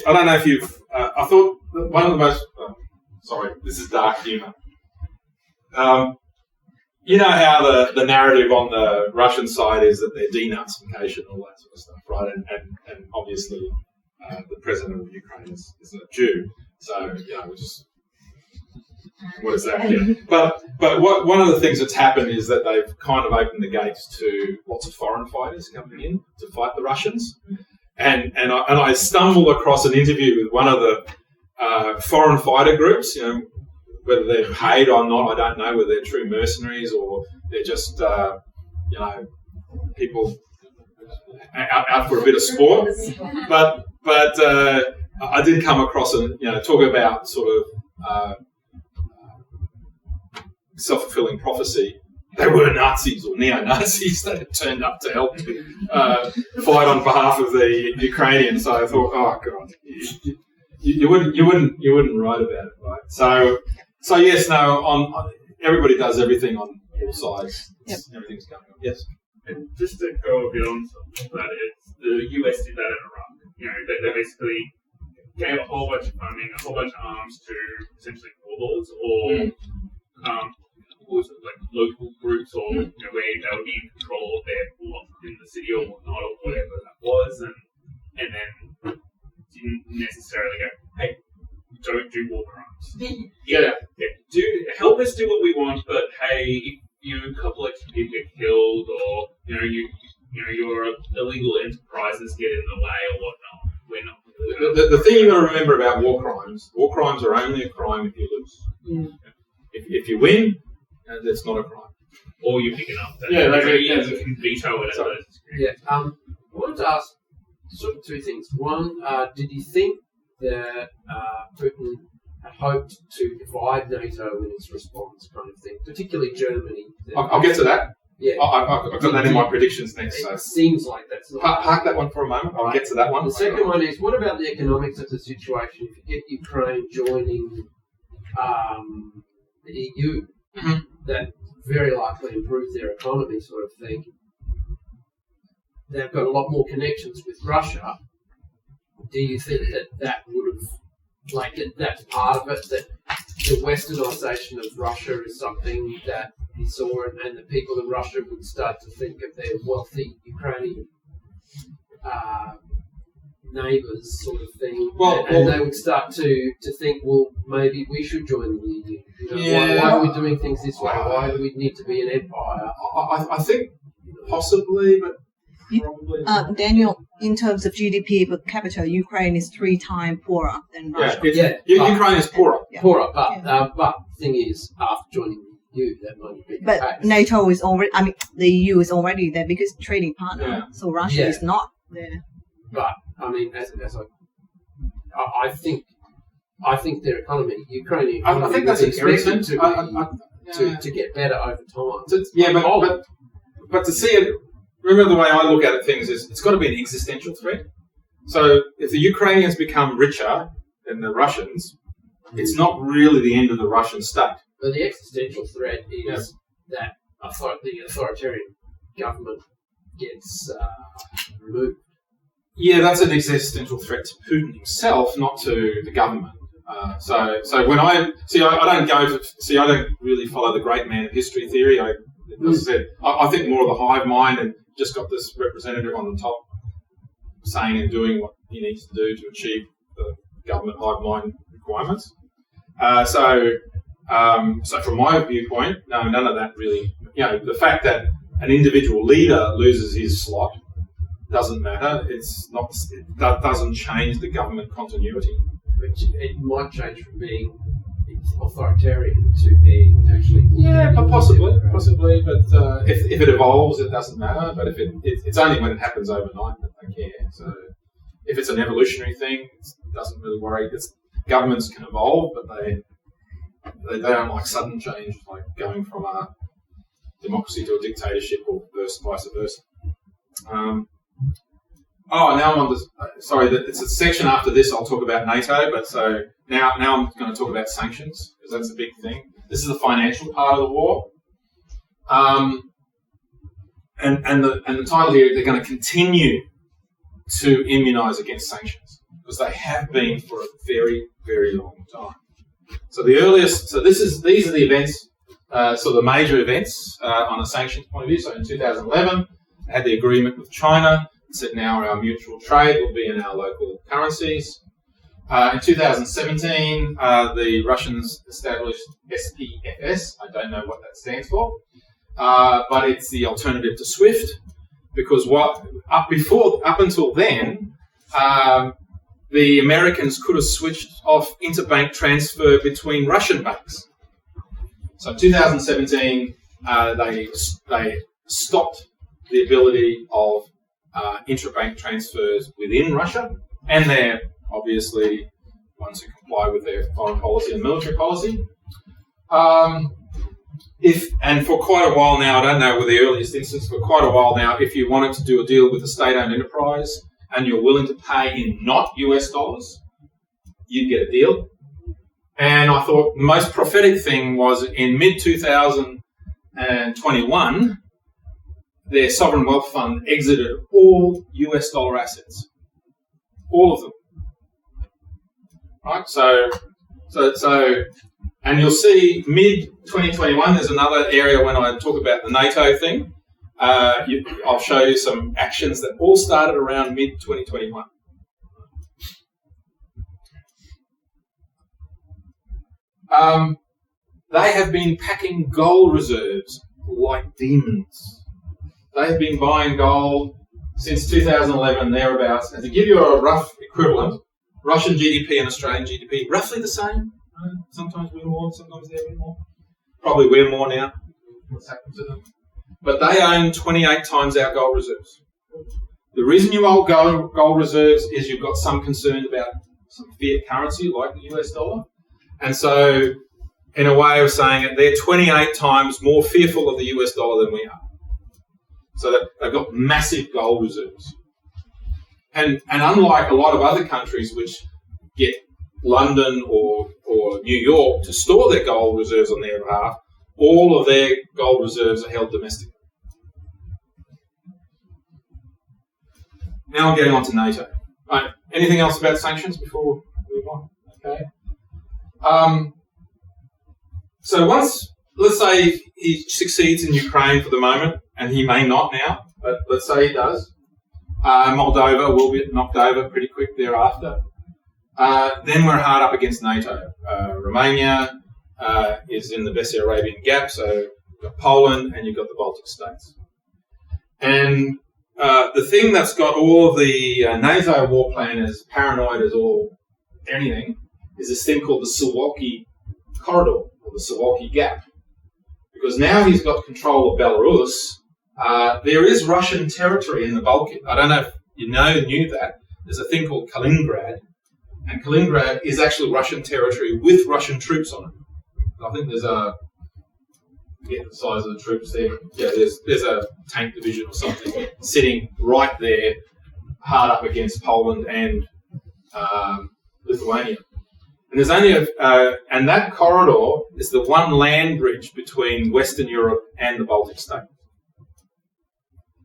don't know if you've. I thought that one of the most. Sorry, this is dark humour. You know how the narrative on the Russian side is that they're denazification and all that sort of stuff, right? And obviously the president of Ukraine is a Jew, so we just. What is that? Yeah. But one of the things that's happened is that they've kind of opened the gates to lots of foreign fighters coming in to fight the Russians, and I stumbled across an interview with one of the foreign fighter groups. Whether they're paid or not, I don't know. Whether they're true mercenaries or they're just people out for a bit of sport. But I did come across and talk about sort of. Self-fulfilling prophecy. They were Nazis or neo-Nazis that had turned up to help fight on behalf of the Ukrainians. So I thought, oh god, you wouldn't write about it, right? So yes, no. On everybody does everything on all sides. Yep. Everything's going on. Yes. And just to go a bit on that, the US did that in Iraq. They basically gave a whole bunch of funding, a whole bunch of arms to essentially warlords or like local groups or where they would be in control of their block in the city or whatnot or whatever that was, and then didn't necessarily go, hey, don't do war crimes. Do help us do what we want, but hey, if a couple of people get killed or your illegal enterprises get in the way or whatnot, we're not. The thing you got to remember about war crimes are only a crime if you lose. Yeah. If you win, that's not a crime. Or you pick it up. You can veto it. Yeah. I wanted to ask sort of 2 things. One, did you think that Putin had hoped to divide NATO in its response, kind of thing, particularly Germany? I'll get to that. Yeah. I've got that in my predictions next. It So seems like that's not. Park that one for a moment. I'll get to that one. The second one is, what about the economics of the situation? If you get Ukraine joining the EU, that very likely improves their economy, sort of thing. They've got a lot more connections with Russia. Do you think that would have, that's part of it, that the westernisation of Russia is something that he saw, and the people in Russia would start to think of their wealthy Ukrainian neighbours, sort of thing, and they would start to think, well, maybe we should join the EU. Why are we doing things this way? Why do we need to be an empire? I think possibly, but probably. Daniel, in terms of GDP per capita, Ukraine is 3 times poorer than Russia. Ukraine is poorer. Poorer, but the thing is, after joining the EU, that might be the But case. NATO is already, the EU is already their biggest trading partner, Yeah. so Russia Yeah. is not there. But I think their economy, Ukrainian I economy, think that's is expected encouraging. to get better over time. But to see it, remember the way I look at things is it's got to be an existential threat. So if the Ukrainians become richer than the Russians, it's not really the end of the Russian state. But the existential threat is that the authoritarian government gets removed. Yeah, that's an existential threat to Putin himself, not to the government. So when I don't really follow the great man of history theory. As I said, I think more of the hive mind, and just got this representative on the top saying and doing what he needs to do to achieve the government hive mind requirements. So from my viewpoint, no, none of that really. The fact that an individual leader loses his slot doesn't matter. That doesn't change the government continuity. It might change from being authoritarian to being actually. Yeah, but possibly. But if it evolves, it doesn't matter. But if it's only when it happens overnight that they care. So if it's an evolutionary thing, it doesn't really worry. Governments can evolve, but they don't like sudden change, like going from a democracy to a dictatorship or vice versa. Now I'm on this. Sorry, it's a section after this. I'll talk about NATO, but so now I'm going to talk about sanctions because that's a big thing. This is the financial part of the war, and the title here, they're going to continue to immunise against sanctions because they have been for a very, very long time. So these are the events, the major events on a sanctions point of view. So in 2011, they had the agreement with China. Said now our mutual trade will be in our local currencies. In 2017, the Russians established SPFS. I don't know what that stands for, but it's the alternative to SWIFT because up until then, the Americans could have switched off interbank transfer between Russian banks. So in 2017, they stopped the ability of intrabank transfers within Russia, and they're obviously ones who comply with their foreign policy and military policy. And for quite a while now, I don't know with the earliest instance, for quite a while now, if you wanted to do a deal with a state-owned enterprise and you're willing to pay in not US dollars, you'd get a deal. And I thought the most prophetic thing was in mid-2021, their sovereign wealth fund exited all US dollar assets. All of them. Right? So and you'll see mid-2021, there's another area when I talk about the NATO thing. I'll show you some actions that all started around mid-2021. They have been packing gold reserves like demons. They've been buying gold since 2011, thereabouts. And to give you a rough equivalent, Russian GDP and Australian GDP, roughly the same. Sometimes we're more, sometimes they're a bit more. Probably we're more now. What's happened to them? But they own 28 times our gold reserves. The reason you hold gold reserves is you've got some concern about some fiat currency like the US dollar. And so, in a way of saying it, they're 28 times more fearful of the US dollar than we are. So that they've got massive gold reserves. And unlike a lot of other countries which get London or New York to store their gold reserves on their behalf, all of their gold reserves are held domestically. Now I'm getting on to NATO. Right. Anything else about sanctions before we move on? Okay. So let's say he succeeds in Ukraine for the moment, and he may not now, but let's say he does. Moldova will be knocked over pretty quick thereafter. Then we're hard up against NATO. Romania is in the Bessarabian Gap, so you've got Poland and you've got the Baltic states. And the thing that's got all of the NATO war planners paranoid as all anything is this thing called the Suwalki Corridor, or the Suwalki Gap. Because now he's got control of Belarus, there is Russian territory in the Balkans. I don't know if you knew that. There's a thing called Kaliningrad, and Kaliningrad is actually Russian territory with Russian troops on it. I think there's a, the size of the troops there. Yeah, there's a tank division or something sitting right there, hard up against Poland and Lithuania. And there's only and that corridor is the one land bridge between Western Europe and the Baltic states.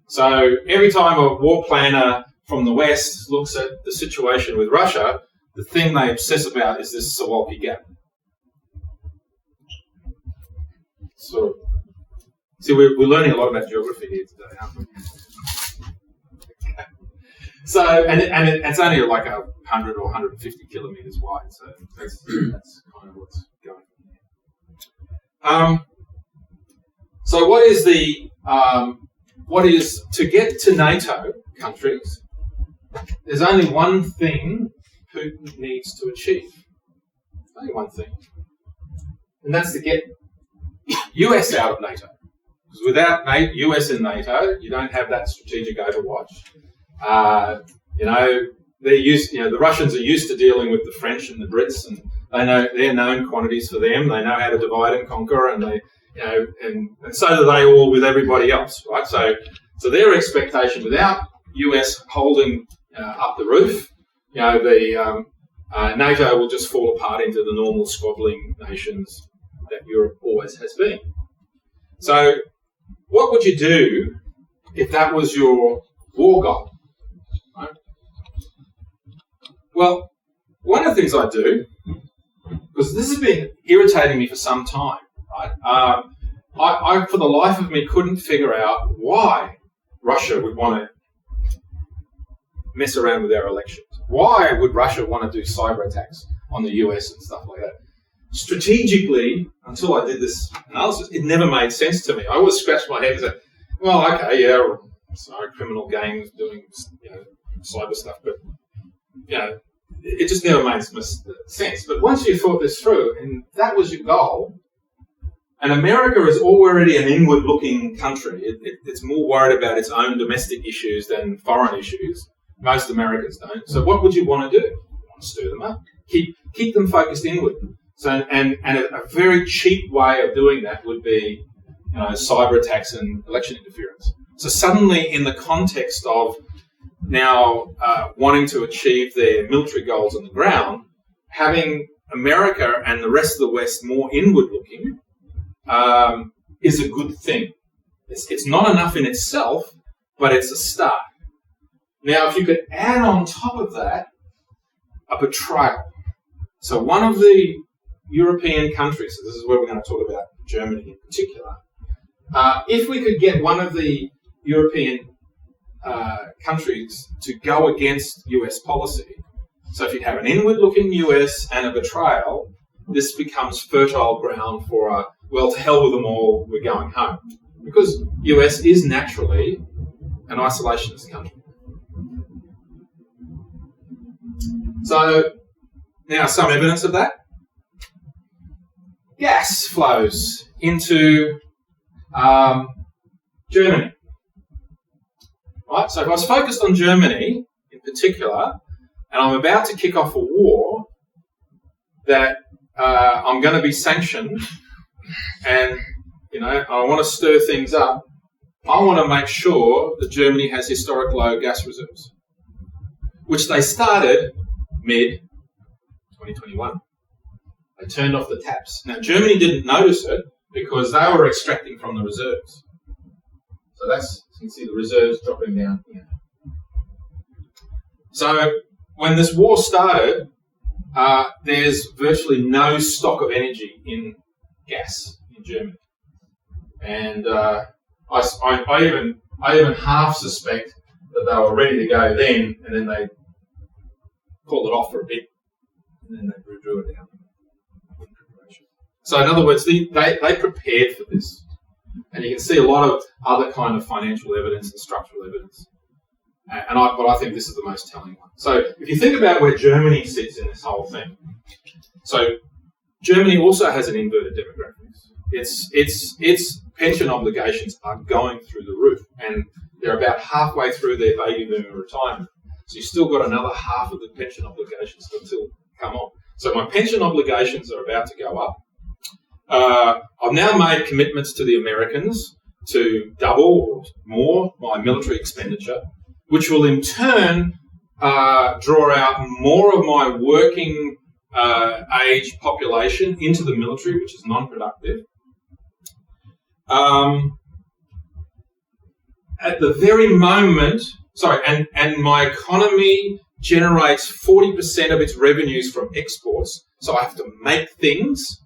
So every time a war planner from the West looks at the situation with Russia, the thing they obsess about is this Suwalki Gap. So, see, we're learning a lot about geography here today, aren't we? So, and it's only like 100 or 150 kilometres wide, so that's kind of what's going on here. So what is to get to NATO countries, there's only one thing Putin needs to achieve. Only one thing. And that's to get US out of NATO. Because without US in NATO, you don't have that strategic overwatch. The Russians are used to dealing with the French and the Brits, and they know they're known quantities for them. They know how to divide and conquer, and they, and so do they all with everybody else, right? So their expectation, without US holding up the roof, NATO will just fall apart into the normal squabbling nations that Europe always has been. So, what would you do if that was your war goal? Right? Well, one of the things I do, because this has been irritating me for some time, right? I, for the life of me, couldn't figure out why Russia would want to mess around with our elections. Why would Russia want to do cyber attacks on the US and stuff like that? Strategically, until I did this analysis, it never made sense to me. I always scratched my head and said, well, okay, yeah, sorry, criminal gangs doing cyber stuff, but it just never made sense. But once you thought this through, and that was your goal, and America is already an inward-looking country. It's more worried about its own domestic issues than foreign issues. Most Americans don't. So what would you want to do? You want to stir them up. Keep them focused inward. So and a very cheap way of doing that would be cyber attacks and election interference. So suddenly, in the context of now wanting to achieve their military goals on the ground, having America and the rest of the West more inward-looking is a good thing. It's not enough in itself, but it's a start. Now, if you could add on top of that a betrayal. So one of the European countries, so this is where we're going to talk about Germany in particular, if we could get one of the European countries to go against US policy, so if you have an inward-looking US and a betrayal, this becomes fertile ground for well, to hell with them all, we're going home. Because US is naturally an isolationist country. So, now some evidence of that. Gas flows into Germany. Right, so if I was focused on Germany in particular, and I'm about to kick off a war that I'm going to be sanctioned, and I want to stir things up, I want to make sure that Germany has historic low gas reserves, which they started mid-2021. They turned off the taps. Now, Germany didn't notice it because they were extracting from the reserves. So you can see the reserves dropping down here. So when this war started, there's virtually no stock of energy in gas in Germany. And I even half suspect that they were ready to go then, and then they called it off for a bit, and then they drew it down. So in other words, they prepared for this. And you can see a lot of other kind of financial evidence and structural evidence But I think this is the most telling one. So if you think about where Germany sits in this whole thing, so Germany also has an inverted demographics. Its pension obligations are going through the roof, and they're about halfway through their baby boomer retirement. So you've still got another half of the pension obligations to still come on. So my pension obligations are about to go up. I've now made commitments to the Americans to double or more my military expenditure, which will in turn draw out more of my working age population into the military, which is non-productive. At the very moment, and my economy generates 40% of its revenues from exports, so I have to make things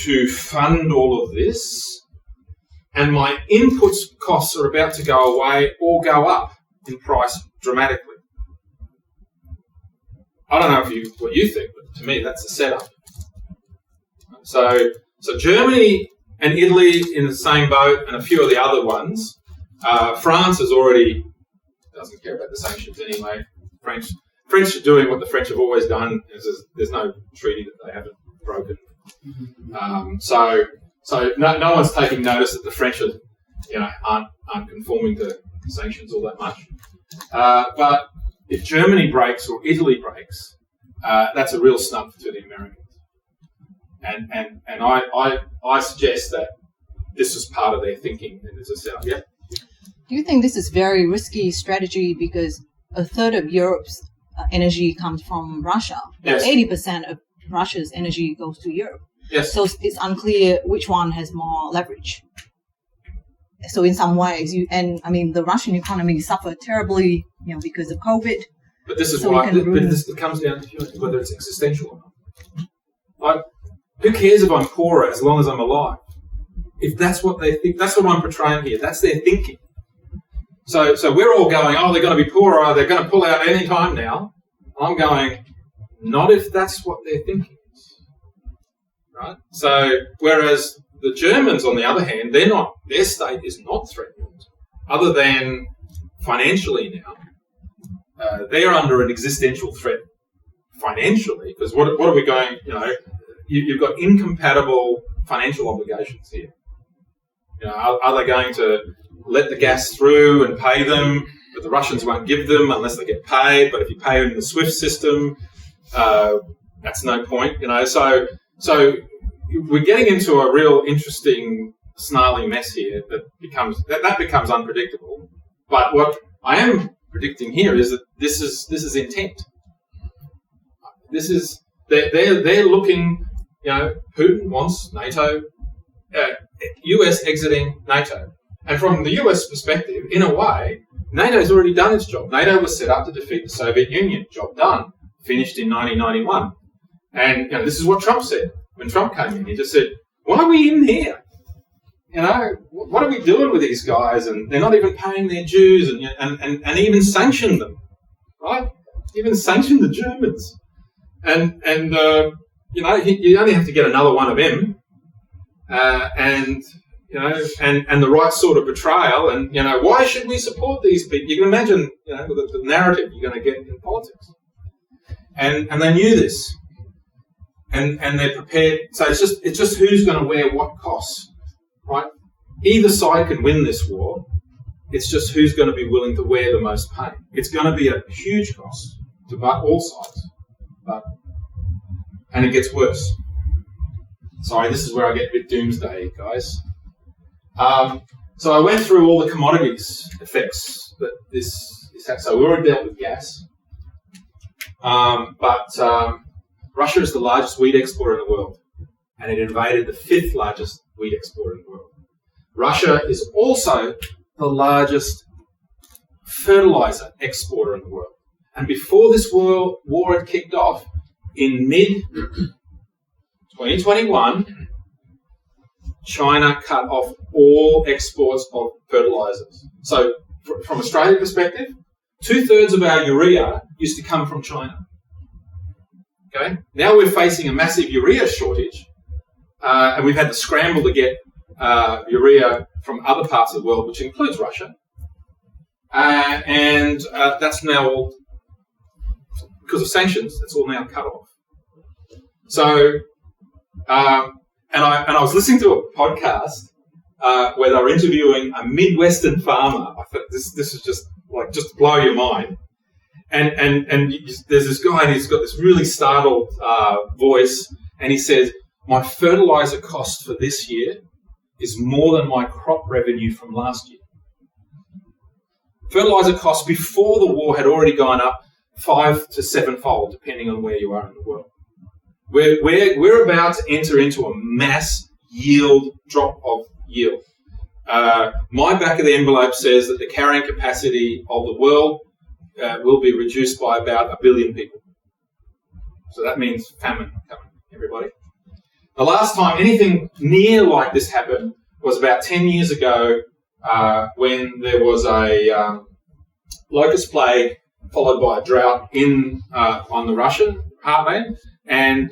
to fund all of this, and my inputs costs are about to go away or go up in price dramatically. I don't know what you think, but to me that's the setup. So Germany and Italy in the same boat, and a few of the other ones. France is already doesn't care about the sanctions anyway. French are doing what the French have always done. There's no treaty that they haven't broken. So no one's taking notice that the French aren't conforming to sanctions all that much. But if Germany breaks or Italy breaks, that's a real snub to the Americans. And I suggest that this was part of their thinking and there's a setup. Yeah. Do you think this is very risky strategy because a third of Europe's energy comes from Russia? Yes. 80% of Russia's energy goes to Europe. Yes. So it's unclear which one has more leverage. So in some ways, the Russian economy suffered terribly, because of COVID. But this is why this comes down to whether it's existential or not. Who cares if I'm poorer as long as I'm alive? If that's what they think, that's what I'm portraying here. That's their thinking. So we're all going, they're going to be poorer, they're going to pull out any time now. I'm going, not if that's what they're thinking. Right? So, whereas the Germans, on the other hand, their state is not threatened, other than financially now. They are under an existential threat financially, because what are we going, you've got incompatible financial obligations here. Are they going to let the gas through and pay them, but the Russians won't give them unless they get paid, but if you pay them in the SWIFT system, that's no point, So we're getting into a real interesting, snarly mess here that becomes unpredictable. But what I am predicting here is that this is intent. This is they're looking. Putin wants NATO, US exiting NATO, and from the US perspective, in a way, NATO's already done its job. NATO was set up to defeat the Soviet Union. Job done. Finished in 1991. And this is what Trump said when Trump came in. He just said, "Why are we in here? What are we doing with these guys? And they're not even paying their dues, and even sanctioned them, right? Even sanctioned the Germans, and you only have to get another one of them, and the right sort of betrayal, and why should we support these people? You can imagine, the narrative you're going to get in politics, and they knew this. And they're prepared. So it's just who's going to wear what costs, right? Either side can win this war. It's just who's going to be willing to wear the most pain. It's going to be a huge cost to all sides, and it gets worse. Sorry, this is where I get a bit doomsday, guys. So I went through all the commodities effects that this had. So we already dealt with gas, but Russia is the largest wheat exporter in the world, and it invaded the 5th largest wheat exporter in the world. Russia is also the largest fertilizer exporter in the world. And before this war had kicked off, in mid-2021, China cut off all exports of fertilizers. So from Australia's perspective, 2/3 of our urea used to come from China. Okay. Now we're facing a massive urea shortage, and we've had to scramble to get urea from other parts of the world, which includes Russia. and that's now all, because of sanctions, it's all now cut off. So, and I was listening to a podcast where they were interviewing a Midwestern farmer. I thought this is just to blow your mind. And there's this guy, and he's got this really startled voice, and he says, "My fertilizer cost for this year is more than my crop revenue from last year." Fertilizer costs before the war had already gone up 5 to 7-fold, depending on where you are in the world. We're about to enter into a mass drop of yield. My back of the envelope says that the carrying capacity of the world will be reduced by about 1 billion people. So that means famine coming, everybody. The last time anything near like this happened was about 10 years ago when there was a locust plague followed by a drought on the Russian heartland. And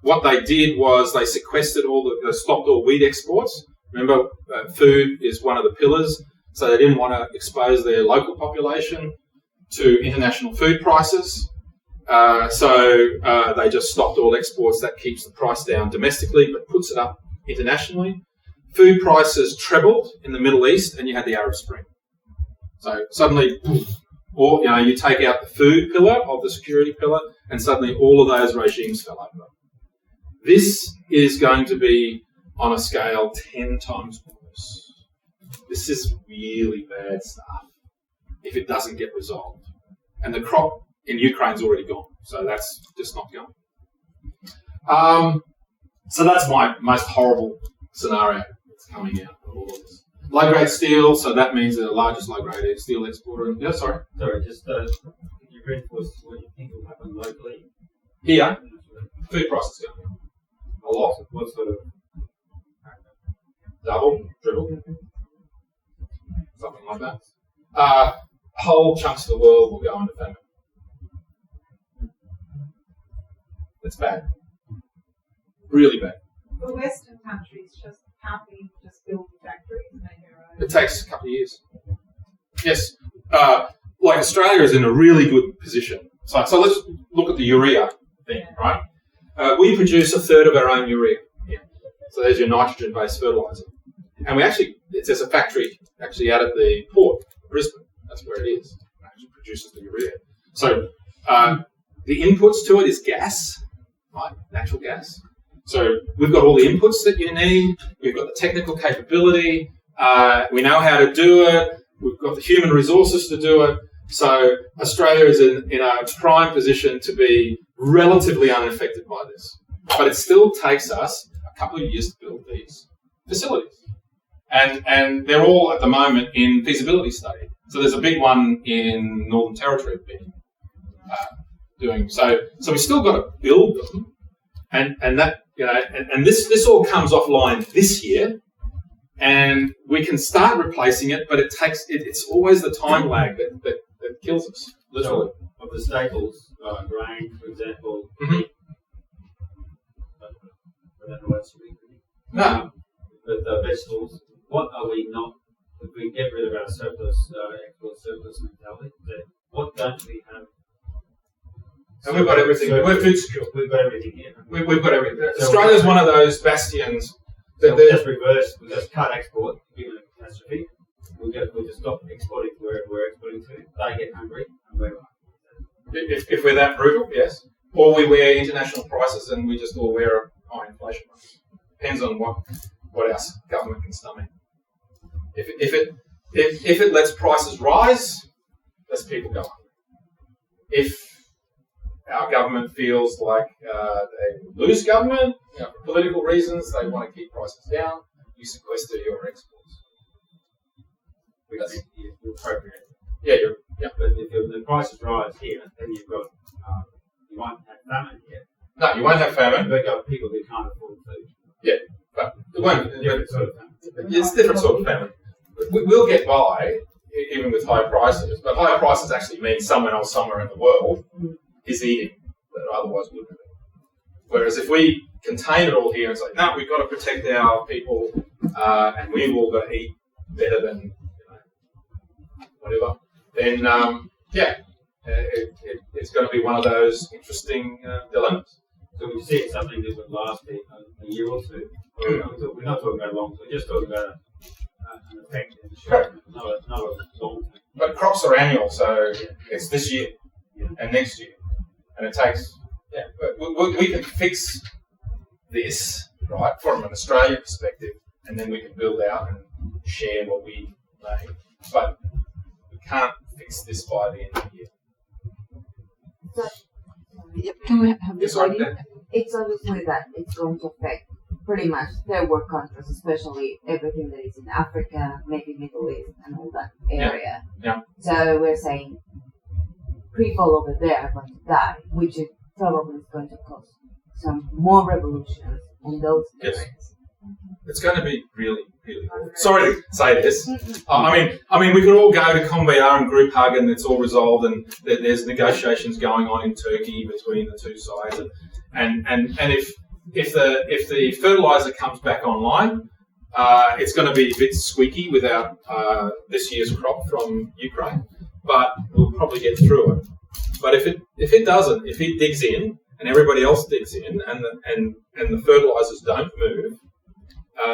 what they did was they sequestered they stopped all wheat exports. Remember, food is one of the pillars, so they didn't want to expose their local population to international food prices. So they just stopped all exports. That keeps the price down domestically, but puts it up internationally. Food prices trebled in the Middle East, and you had the Arab Spring. So suddenly, or you take out the food pillar of the security pillar, and suddenly all of those regimes fell over. This is going to be on a scale 10 times worse. This is really bad stuff if it doesn't get resolved. And the crop in Ukraine's already gone, so that's just not going. So that's my most horrible scenario that's coming out of all of this. Low-grade steel, so that means they're the largest low-grade steel exporter. Yeah, sorry, just can you reinforce what you think will happen locally? Here, food prices going up a lot. What sort of double, triple, something like that. Whole chunks of the world will go into famine. It's bad, really bad. The Western countries just can't we just build factories and make their own? It takes a couple of years. Yes, like Australia is in a really good position. So let's look at the urea thing, right? We produce 1/3 of our own urea. Yeah. So there's your nitrogen-based fertilizer. And there's a factory actually out at the port, Brisbane. That's where it is. It actually produces the urea. So the inputs to it is gas, right? Natural gas. So we've got all the inputs that you need. We've got the technical capability. We know how to do it. We've got the human resources to do it. So Australia is in a prime position to be relatively unaffected by this. But it still takes us a couple of years to build these facilities. And they're all at the moment in feasibility study. So there's a big one in Northern Territory being doing. So we still got to build them. And that, and this all comes offline this year, and we can start replacing it, but it's always the time lag that kills us, literally. So, of the staples, grain, for example, Mm-hmm. I don't know what's No. But the vegetables, what are we not, if we get rid of our surplus, export surplus mentality, what don't we have? And we've got everything. We're food secure. We've got everything here. We've got everything. So Australia's one of those bastions that we just reverse. We just cut export, given a catastrophe. We just stop exporting to where we're exporting to. They get hungry, and we're if we're that brutal, yes. Or we wear international prices and we just all wear a high inflation. Depends on what our government can stomach. If it lets prices rise, less people go hungry. If our government feels like they lose government, for political reasons, they want to keep prices down, you sequester your exports. you appropriate. Yeah, But if the prices rise here, then you've got you won't have famine here. No, you won't have famine. You've got people who can't afford food. Yeah, but it won't. Different sort of famine. It's a different sort of famine. We'll get by even with high prices, but higher prices actually mean someone else somewhere in the world is eating that otherwise wouldn't have. Whereas if we contain it all here and say, no, we've got to protect our people and we've all got to eat better than whatever, then it's going to be one of those interesting dilemmas. So we see something that would last a year or two. We're not talking about long, we're just talking about an effect in the short term, not a long term. But crops are annual, so it's this year and next year. And it takes, but we can fix this, right, from an Australian perspective, and then we can build out and share what we make. But we can't fix this by the end of the year. Can we have this Yes, idea? It's obviously that it's going to affect pretty much third world countries, especially everything that is in Africa, maybe Middle East and all that area. Yeah. So we're saying people over there are going to die, which is probably going to cause some more revolutions in those areas. It's going to be really, really hard. Sorry to say this. I mean, we could all go to Conveyor and group hug, and it's all resolved, and there's negotiations going on in Turkey between the two sides, and if the fertilizer comes back online, it's going to be a bit squeaky without this year's crop from Ukraine, but we'll probably get through it. But if it doesn't, if it digs in and everybody else digs in, and the fertilizers don't move,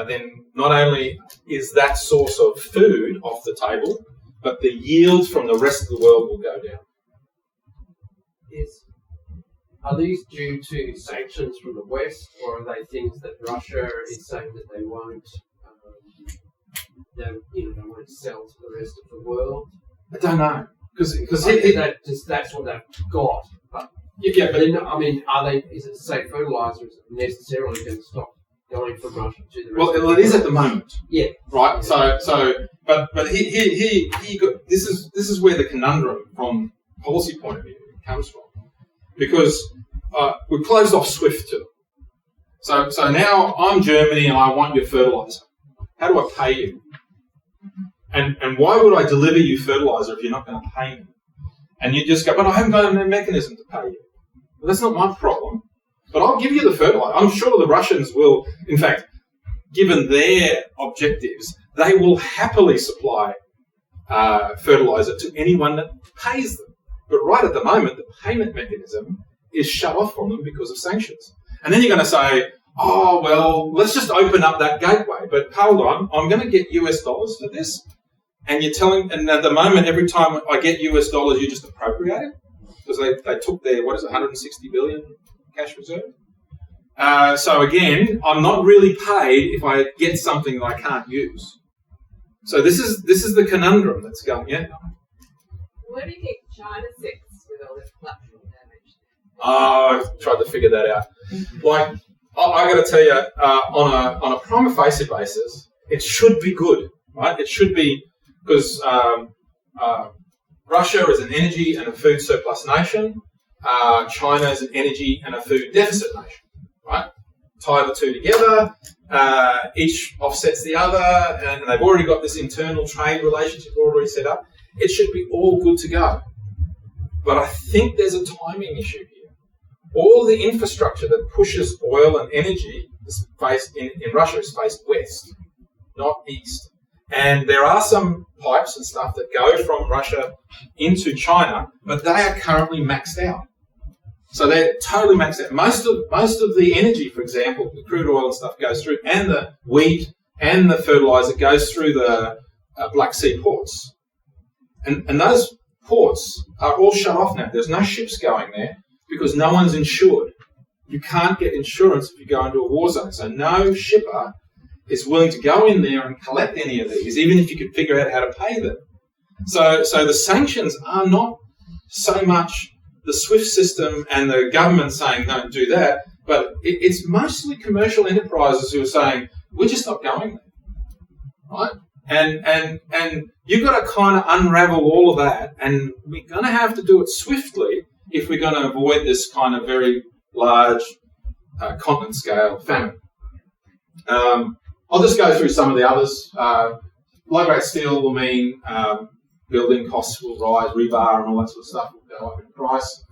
then not only is that source of food off the table, but the yield from the rest of the world will go down. Are these due to sanctions from the West, or are they things that Russia is saying that they won't, they won't sell to the rest of the world? I don't know, because that's what they've got. But yeah, but then, I mean, are they? Is it say fertilizer is necessarily going to stop going from Russia to the rest? Well, it is at the moment. Yeah. Right. Yeah. So, but he got, this is where the conundrum from policy point of view comes from, because we closed off SWIFT to them. So now I'm Germany and I want your fertilizer. How do I pay you? And why would I deliver you fertilizer if you're not going to pay me? And you just go, but I haven't got a mechanism to pay you. Well, that's not my problem. But I'll give you the fertilizer. I'm sure the Russians will, in fact, given their objectives, they will happily supply fertilizer to anyone that pays them. But right at the moment, the payment mechanism is shut off from them because of sanctions. And then you're going to say, oh, well, let's just open up that gateway. But hold on, I'm going to get US dollars for this. And you're telling, and at the moment, every time I get US dollars, you just appropriate it. Because they took their, 160 billion cash reserve. So again, I'm not really paid if I get something that I can't use. So this is the conundrum that's going. Yeah. Where do you think China sits with all this collateral damage? I've tried to figure that out. Like I got to tell you, on a prima facie basis, it should be good, right? It should be because Russia is an energy and a food surplus nation. China is an energy and a food deficit nation, right? Tie the two together, each offsets the other, and they've already got this internal trade relationship already set up. It should be all good to go. But I think there's a timing issue here. All the infrastructure that pushes oil and energy is faced in Russia is faced west, not east. And there are some pipes and stuff that go from Russia into China, but they are currently maxed out. So they're totally maxed out. Most of the energy, for example, the crude oil and stuff goes through, and the wheat and the fertilizer goes through the Black Sea ports. And those ports are all shut off now. There's no ships going there because no one's insured. You can't get insurance if you go into a war zone. So no shipper is willing to go in there and collect any of these, even if you could figure out how to pay them. So the sanctions are not so much the SWIFT system and the government saying don't do that, but it's mostly commercial enterprises who are saying we're just not going there, right? And you've got to kind of unravel all of that, and we're going to have to do it swiftly if we're going to avoid this kind of very large continent scale famine. I'll just go through some of the others. Low-grade steel will mean building costs will rise, rebar and all that sort of stuff will go up in price.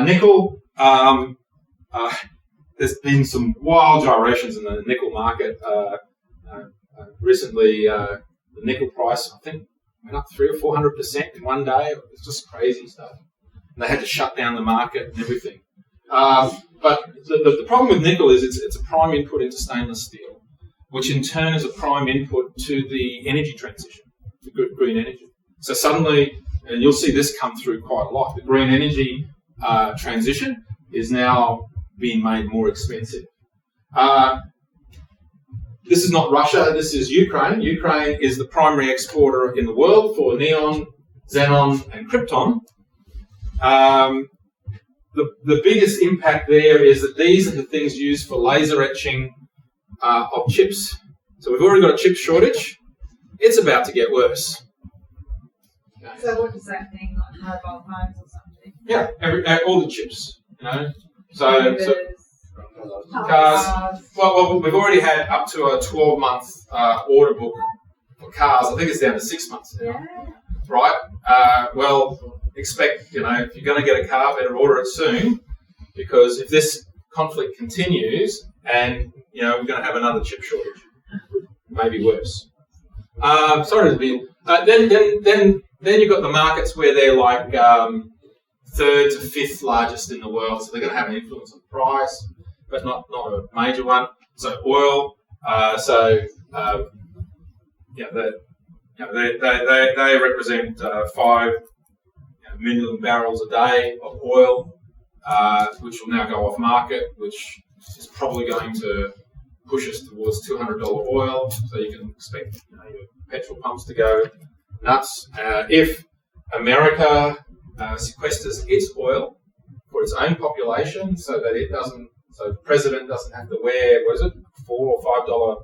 Nickel, there's been some wild gyrations in the nickel market. Recently, the nickel price, I think went up 300 or 400% in one day. It was just crazy stuff. And they had to shut down the market and everything. But the problem with nickel is it's a prime input into stainless steel, which in turn is a prime input to the energy transition, to green energy. So suddenly, and you'll see this come through quite a lot, the green energy transition is now being made more expensive. This is not Russia, this is Ukraine. Ukraine is the primary exporter in the world for neon, xenon, and krypton. The biggest impact there is that these are the things used for laser etching of chips. So we've already got a chip shortage. It's about to get worse. So what does that mean, like mobile phones or something? Yeah, all the chips, you know. So cars. Well, we've already had up to a 12-month order book for cars. I think it's down to 6 months now. Yeah. Right? Well, expect, you know, if you're going to get a car, better order it soon, because if this conflict continues, and you know, we're going to have another chip shortage, maybe worse. Sorry to be. Then you've got the markets where they're like third to fifth largest in the world, so they're going to have an influence on price, but not a major one. So oil. They represent 5 million barrels a day of oil, which will now go off market, which is probably going to push us towards $200 oil. So you can expect your petrol pumps to go nuts. If America sequesters its oil for its own population, so that it doesn't, so the president doesn't have to wear, what is it, $4 or $5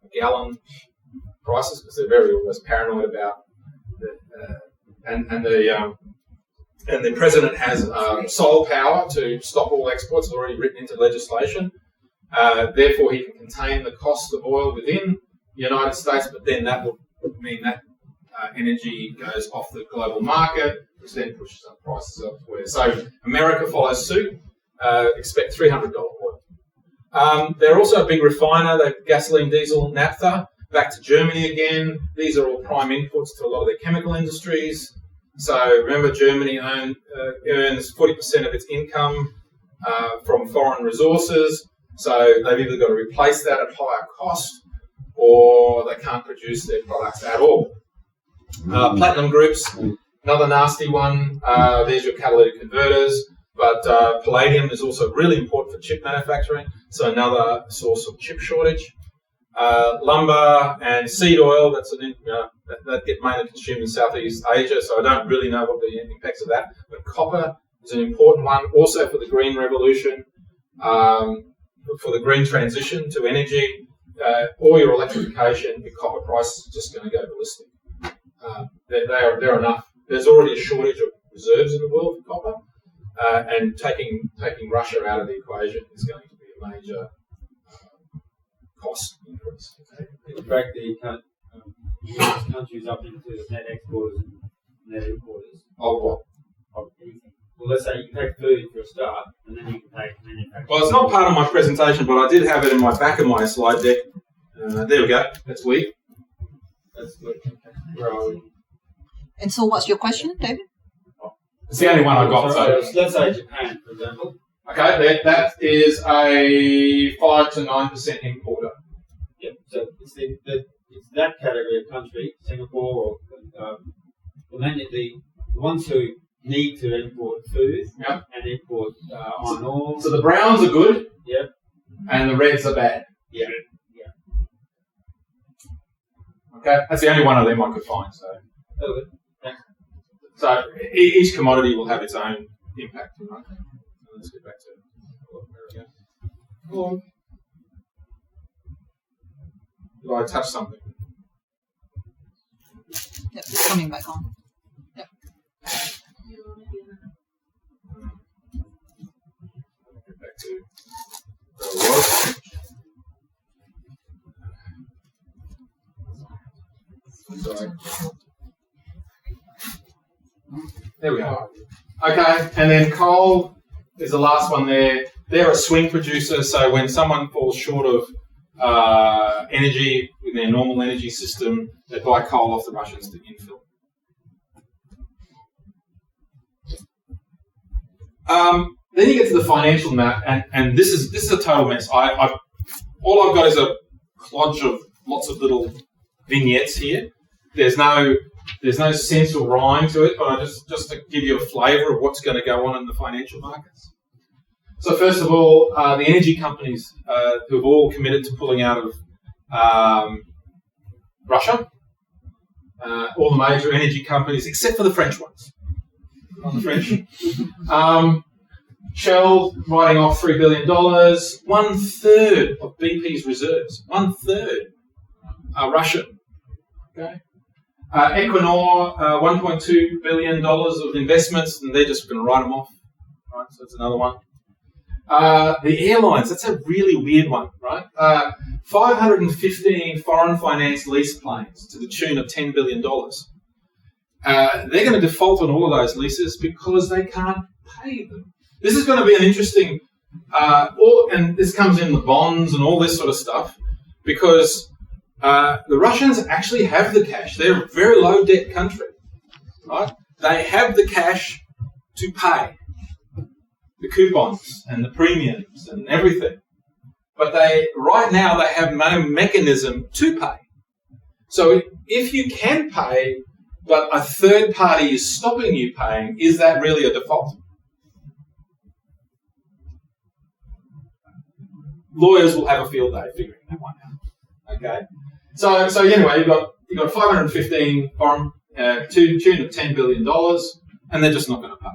a gallon prices, because they're very always paranoid about and the president has sole power to stop all exports. It's already written into legislation. Therefore, he can contain the cost of oil within the United States, but then that will mean that energy goes off the global market, which then pushes up prices elsewhere. So America follows suit. Expect $300 oil. They're also a big refiner. They gasoline, diesel, naphtha. Back to Germany again. These are all prime inputs to a lot of their chemical industries. So remember, Germany earns 40% of its income from foreign resources. So they've either got to replace that at higher cost, or they can't produce their products at all. Platinum groups, another nasty one. There's your catalytic converters. But palladium is also really important for chip manufacturing. So another source of chip shortage. Lumber and seed oil, that get mainly consumed in Southeast Asia, so I don't really know what the impacts of that. But copper is an important one, also for the green revolution, for the green transition to energy. All your electrification, your copper price is just going to go ballistic. They're enough. There's already a shortage of reserves in the world for copper, and taking Russia out of the equation is going to be a major cost increase. It'll break the countries up into net exporters and net importers. Of what? Of anything. Well, let's say you can take food for a start, and then you can take manufacturing. Well, it's not part of my presentation, but I did have it in my back of my slide deck. There we go. That's weak. That's good. Where are we? And so what's your question, David? It's the only one I got. So let's say Japan, for example. Okay, that is a 5 to 9% importer. Yep. So it's that category of country, Singapore, or the ones who need to import food and import iron ore. So the browns are good. Yep. And the reds are bad. Yeah. Okay, that's the only one of them I could find. So each commodity will have its own impact. Right? Let's get back to where we go. Did I touch something? Yep, it's coming back on. Yep. Get back to where I was. Sorry. There we are. Okay, and then coal is the last one there. They're a swing producer, so when someone falls short of energy in their normal energy system, they buy coal off the Russians to infill. Then you get to the financial map, and this is a total mess. All I've got is a clodge of lots of little vignettes here. There's no sense or rhyme to it, but just to give you a flavour of what's going to go on in the financial markets. So first of all, the energy companies who have all committed to pulling out of Russia, all the major energy companies, except for the French ones. Not the French. Shell writing off $3 billion, 1/3 of BP's reserves, 1/3 are Russian. Okay. Equinor, $1.2 billion of investments, and they're just going to write them off. Right, so that's another one. The airlines, that's a really weird one, right? 515 foreign financed lease planes to the tune of $10 billion. They're going to default on all of those leases because they can't pay them. This is going to be an interesting, and this comes in the bonds and all this sort of stuff, because the Russians actually have the cash. They're a very low debt country, right? They have the cash to pay the coupons and the premiums and everything. But right now they have no mechanism to pay. So if you can pay, but a third party is stopping you paying, is that really a default? Lawyers will have a field day figuring that one out. Okay. So anyway, you've got 515 foreign to the tune of $10 billion, and they're just not going to pay.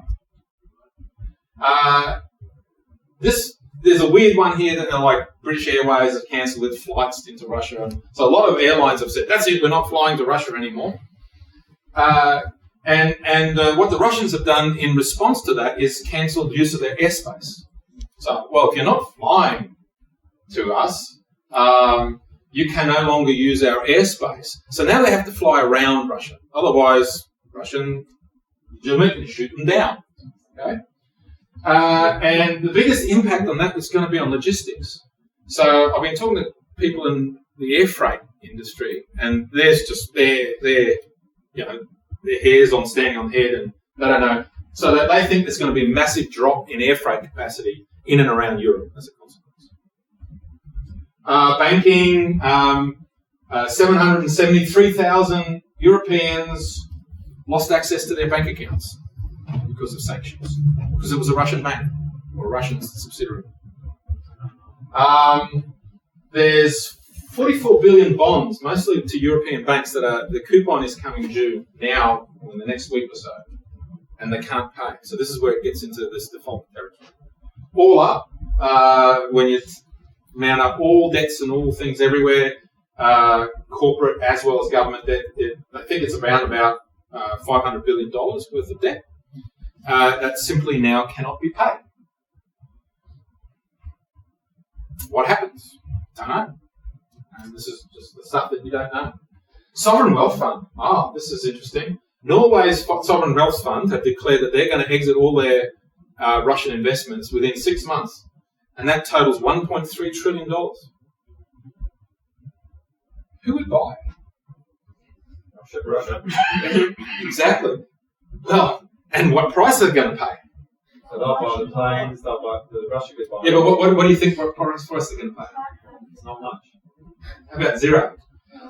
There's a weird one here that like British Airways have cancelled its flights into Russia. So a lot of airlines have said, that's it, we're not flying to Russia anymore. And what the Russians have done in response to that is cancelled use of their airspace. So, well, if you're not flying to us, you can no longer use our airspace. So now they have to fly around Russia. Otherwise, Russian legitimately shoot them down. Okay? And the biggest impact on that is going to be on logistics. So I've been talking to people in the air freight industry, and there's just their hairs on standing on head, and they don't know. So that they think there's going to be a massive drop in air freight capacity in and around Europe as a consequence. Banking, 773,000 Europeans lost access to their bank accounts because of sanctions, because it was a Russian bank or a Russian subsidiary. There's 44 billion bonds, mostly to European banks, the coupon is coming due now or in the next week or so, and they can't pay. So this is where it gets into this default territory. All up, when you mount up all debts and all things everywhere, corporate as well as government debt, I think it's around about $500 billion worth of debt that simply now cannot be paid. What happens? Don't know. And this is just the stuff that you don't know. Sovereign Wealth Fund. This is interesting. Norway's Sovereign Wealth Fund have declared that they're going to exit all their Russian investments within 6 months. And that totals $1.3 trillion. Who would buy? Russia. Exactly. Well, and what price are they going to pay? So they'll buy the planes, they'll buy the Russia could buy. Yeah, but what do you think what price they're going to pay? It's not much. How about zero?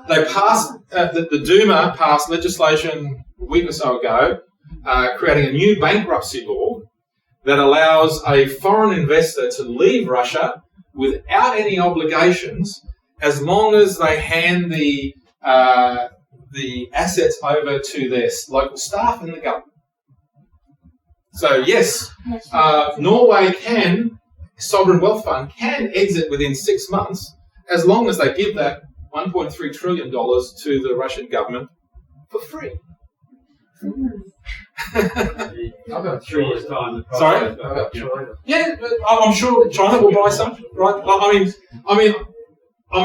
They passed, the Duma passed legislation a week or so ago, creating a new bankruptcy law that allows a foreign investor to leave Russia without any obligations, as long as they hand the assets over to their local staff and the government. So yes, Norway Sovereign Wealth Fund can exit within 6 months, as long as they give that $1.3 trillion to the Russian government for free. I've got 3 years' time. Sorry? Yeah, I'm sure China will buy some, right? I mean,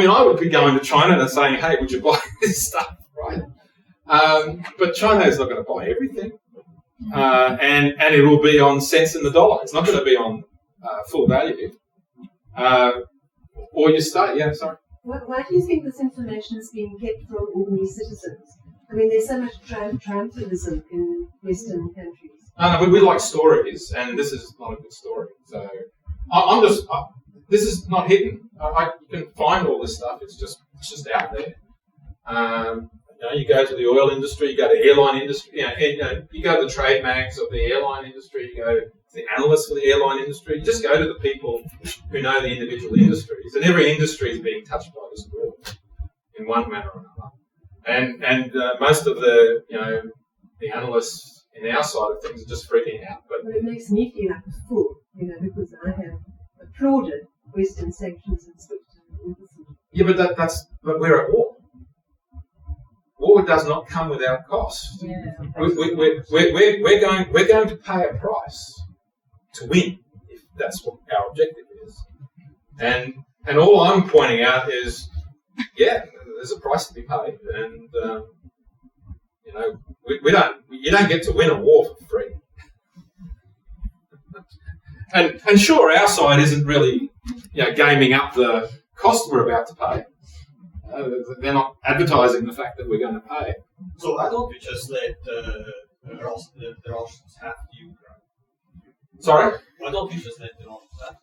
I would be going to China and saying, "Hey, would you buy this stuff?" Right? But China is not going to buy everything, and it will be on cents in the dollar. It's not going to be on full value. Or you start, yeah, sorry. Why do you think this information is being kept from ordinary citizens? I mean, there's so much triumphalism in Western countries. No, we like stories, and this is not a good story. So I'm just this is not hidden. You can find all this stuff. It's just out there. You go to the oil industry, you go to the airline industry, you go to the trade mags of the airline industry, you go to the analysts for the airline industry. You just go to the people who know the individual industries, and every industry is being touched by this war in one manner or another. And most of the analysts in our side of things are just freaking out. But it makes me feel like a fool, because I have applauded Western sanctions and Switzerland. Yeah, but we're at war. War does not come without cost. Yeah. We're going to pay a price to win, if that's what our objective is. And all I'm pointing out is, there's a price to be paid, and you don't get to win a war for free. and sure, our side isn't really gaming up the cost we're about to pay. They're not advertising the fact that we're going to pay. So why don't we just let the Russians have the Ukraine? Sorry? Why don't we just let the Russians have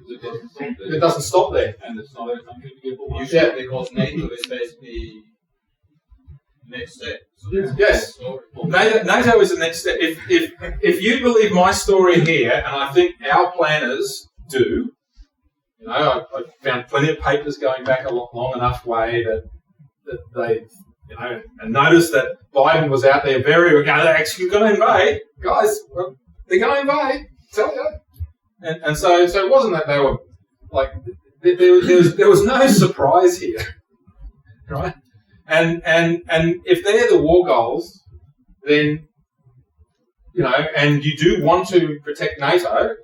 the Ukraine? It doesn't stop there. And it's not a country to give away. You said because NATO is basically the next step. So yes. NATO is the next step. If you believe my story here, and I think our planners do, I found plenty of papers going back a long enough way that they, and noticed that Biden was out there they're actually going to invade. Guys, they're going to invade. Tell you. And so it wasn't that they were like, there was no surprise here. Right? And if they're the war goals, then, and you do want to protect NATO,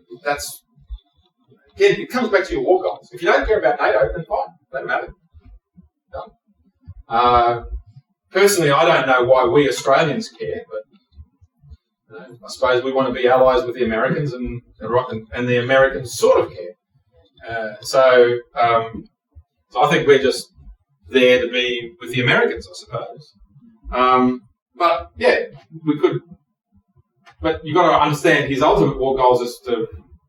again, it comes back to your war goals. If you don't care about NATO, then fine. Doesn't matter. Done. Personally, I don't know why we Australians care, but I suppose we want to be allies with the Americans, and the Americans sort of care. So I think we're just there to be with the Americans, I suppose. But yeah, we could. But you've got to understand his ultimate war goals is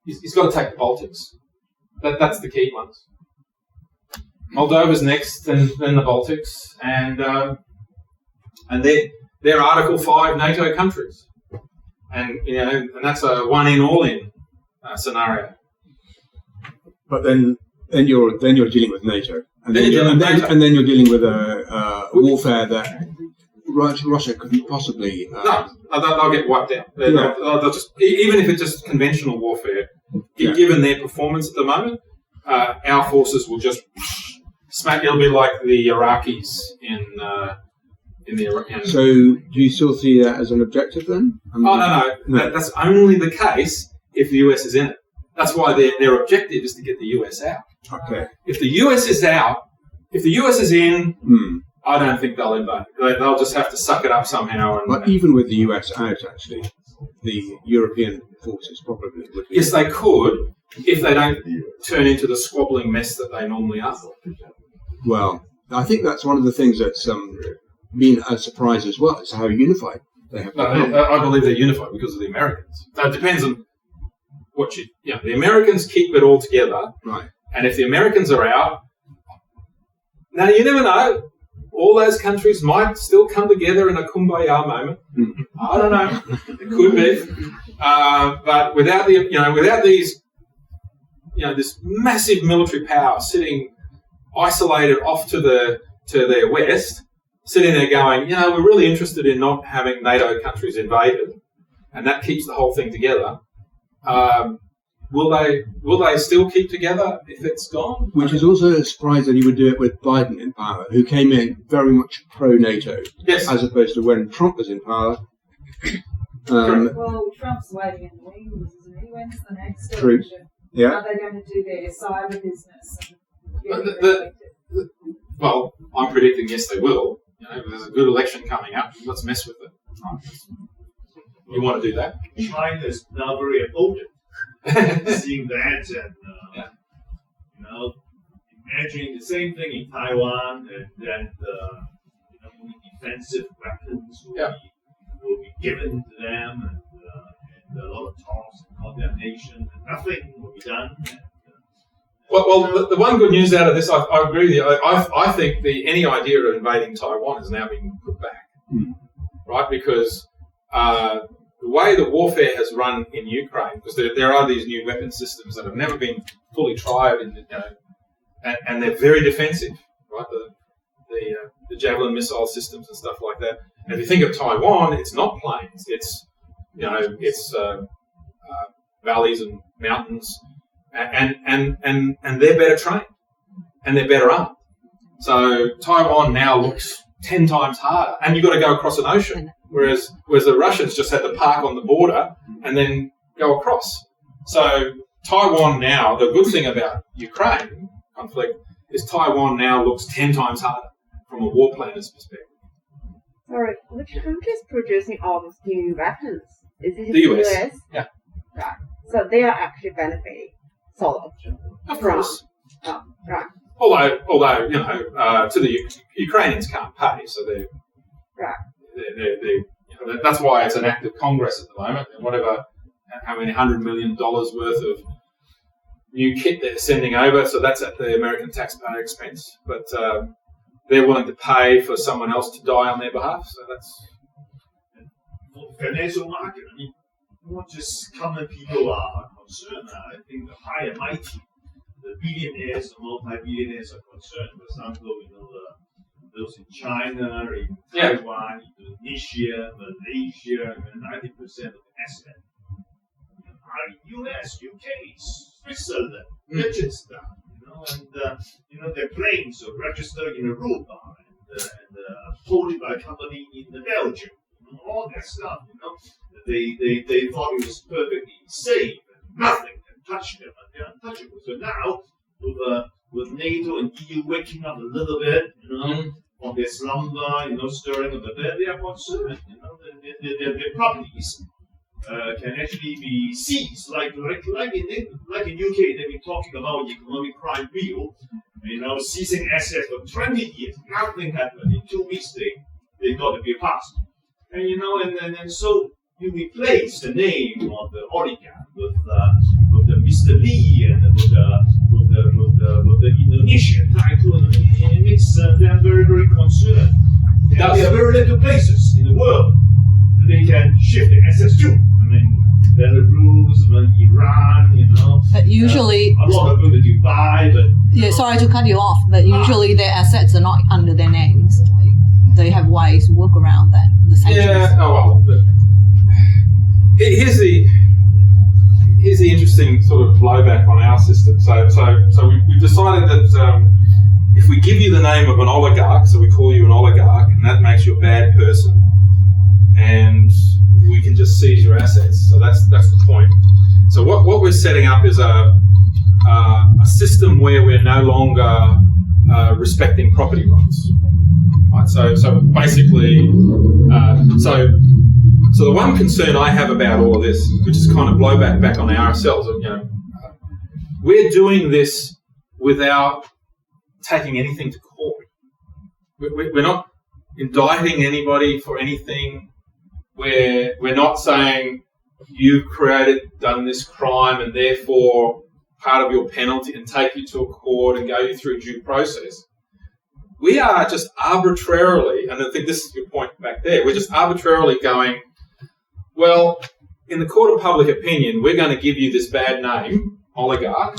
he's got to take the Baltics. That's the key ones. Moldova's next, then the Baltics, and they're Article 5 NATO countries, and that's a one-in, all-in scenario. But then you're dealing with NATO, and then you're dealing with a warfare that Russia couldn't possibly. No, they'll get wiped out. They'll just, even if it's just conventional warfare, given their performance at the moment, our forces will just smack. It'll be like the Iraqis in the Iraq. So, do you still see that as an objective then? No. That's only the case if the US is in it. That's why their objective is to get the US out. Okay. If the US is out, if the US is in, I don't think they'll invade. They'll just have to suck it up somehow. But even with the US out, actually, the European forces probably would be. Yes, they could, if they don't turn into the squabbling mess that they normally are. Well, I think that's one of the things that's been a surprise as well. It's how unified they have become. I believe they're unified because of the Americans. So it depends on what the Americans keep it all together. Right. And if the Americans are out, now you never know. All those countries might still come together in a kumbaya moment. I don't know. It could be. But without these, this massive military power sitting isolated off to their west, sitting there going, we're really interested in not having NATO countries invaded, and that keeps the whole thing together. Will they still keep together if it's gone? Which is also a surprise that he would do it with Biden in power, who came in very much pro-NATO, yes, as opposed to when Trump was in power. Well, Trump's waiting in the wings, isn't he? When's the next True. election? Yeah. Are they going to do their cyber business? Well, I'm predicting yes, they will. There's a good election coming up. Let's mess with it. You want to do that? China's now very open. Seeing that and imagining the same thing in Taiwan, and then defensive weapons will be given to them, and a lot of talks and condemnation, and nothing will be done. Well, the one good news out of this, I agree with you. I think any idea of invading Taiwan has now been put back, right? Because the way the warfare has run in Ukraine, because there are these new weapon systems that have never been fully tried, and they're very defensive, right? The Javelin missile systems and stuff like that. And if you think of Taiwan, it's not plains. It's valleys and mountains. And they're better trained and they're better armed. So Taiwan now looks 10 times harder, and you've got to go across an ocean, whereas the Russians just had to park on the border and then go across. So Taiwan now, the good thing about Ukraine conflict is Taiwan now looks 10 times harder from a war planner's perspective. Sorry, which country is producing all these new weapons? Is it The US. Yeah. Right. So they are actually benefiting. Sort of course. Right. Although to the Ukrainians can't pay, so they're that's why it's an act of Congress at the moment. And how many $100 million worth of new kit they're sending over, so that's at the American taxpayer expense. But they're willing to pay for someone else to die on their behalf. So that's financial market. I mean, not just common people are concerned. I think the high and mighty, the billionaires, the multi-billionaires are concerned. For example, those in China, in Taiwan, Indonesia, Malaysia, 90% of the assets are in US, UK, Switzerland, Liechtenstein, and their planes are registered in Aruba and owned by a company in Belgium. All that stuff, they thought it was perfectly safe and nothing can touch them, and they're untouchable. So now, with NATO and EU waking up a little bit, from their slumber, stirring up a bit, they are concerned. Their properties can actually be seized, like in UK, they've been talking about economic crime bill, seizing assets for 20 years. Nothing happened. In 2 weeks, they got the bill passed. And so you replace the name of the oligarch with the Mr. Lee and with the Indonesian tycoon. It makes them very, very concerned. There are very little places in the world that they can shift the assets to. I mean, Belarus, Iran, But usually, a lot of them to Dubai, but sorry to cut you off, but usually their assets are not under their names. They have ways to work around that. The sanctions. Yeah. Oh well. But here's the interesting sort of blowback on our system. So we've decided that if we give you the name of an oligarch, so we call you an oligarch, and that makes you a bad person, and we can just seize your assets. So that's the point. So what we're setting up is a system where we're no longer respecting property rights. Right, so basically, so the one concern I have about all of this, which is kind of blowback back on ourselves, we're doing this without taking anything to court. We're not indicting anybody for anything. We're not saying you've done this crime, and therefore part of your penalty, and take you to a court and go you through due process. We are just arbitrarily, and I think this is your point back there, we're just arbitrarily going, well, in the court of public opinion, we're going to give you this bad name, oligarch,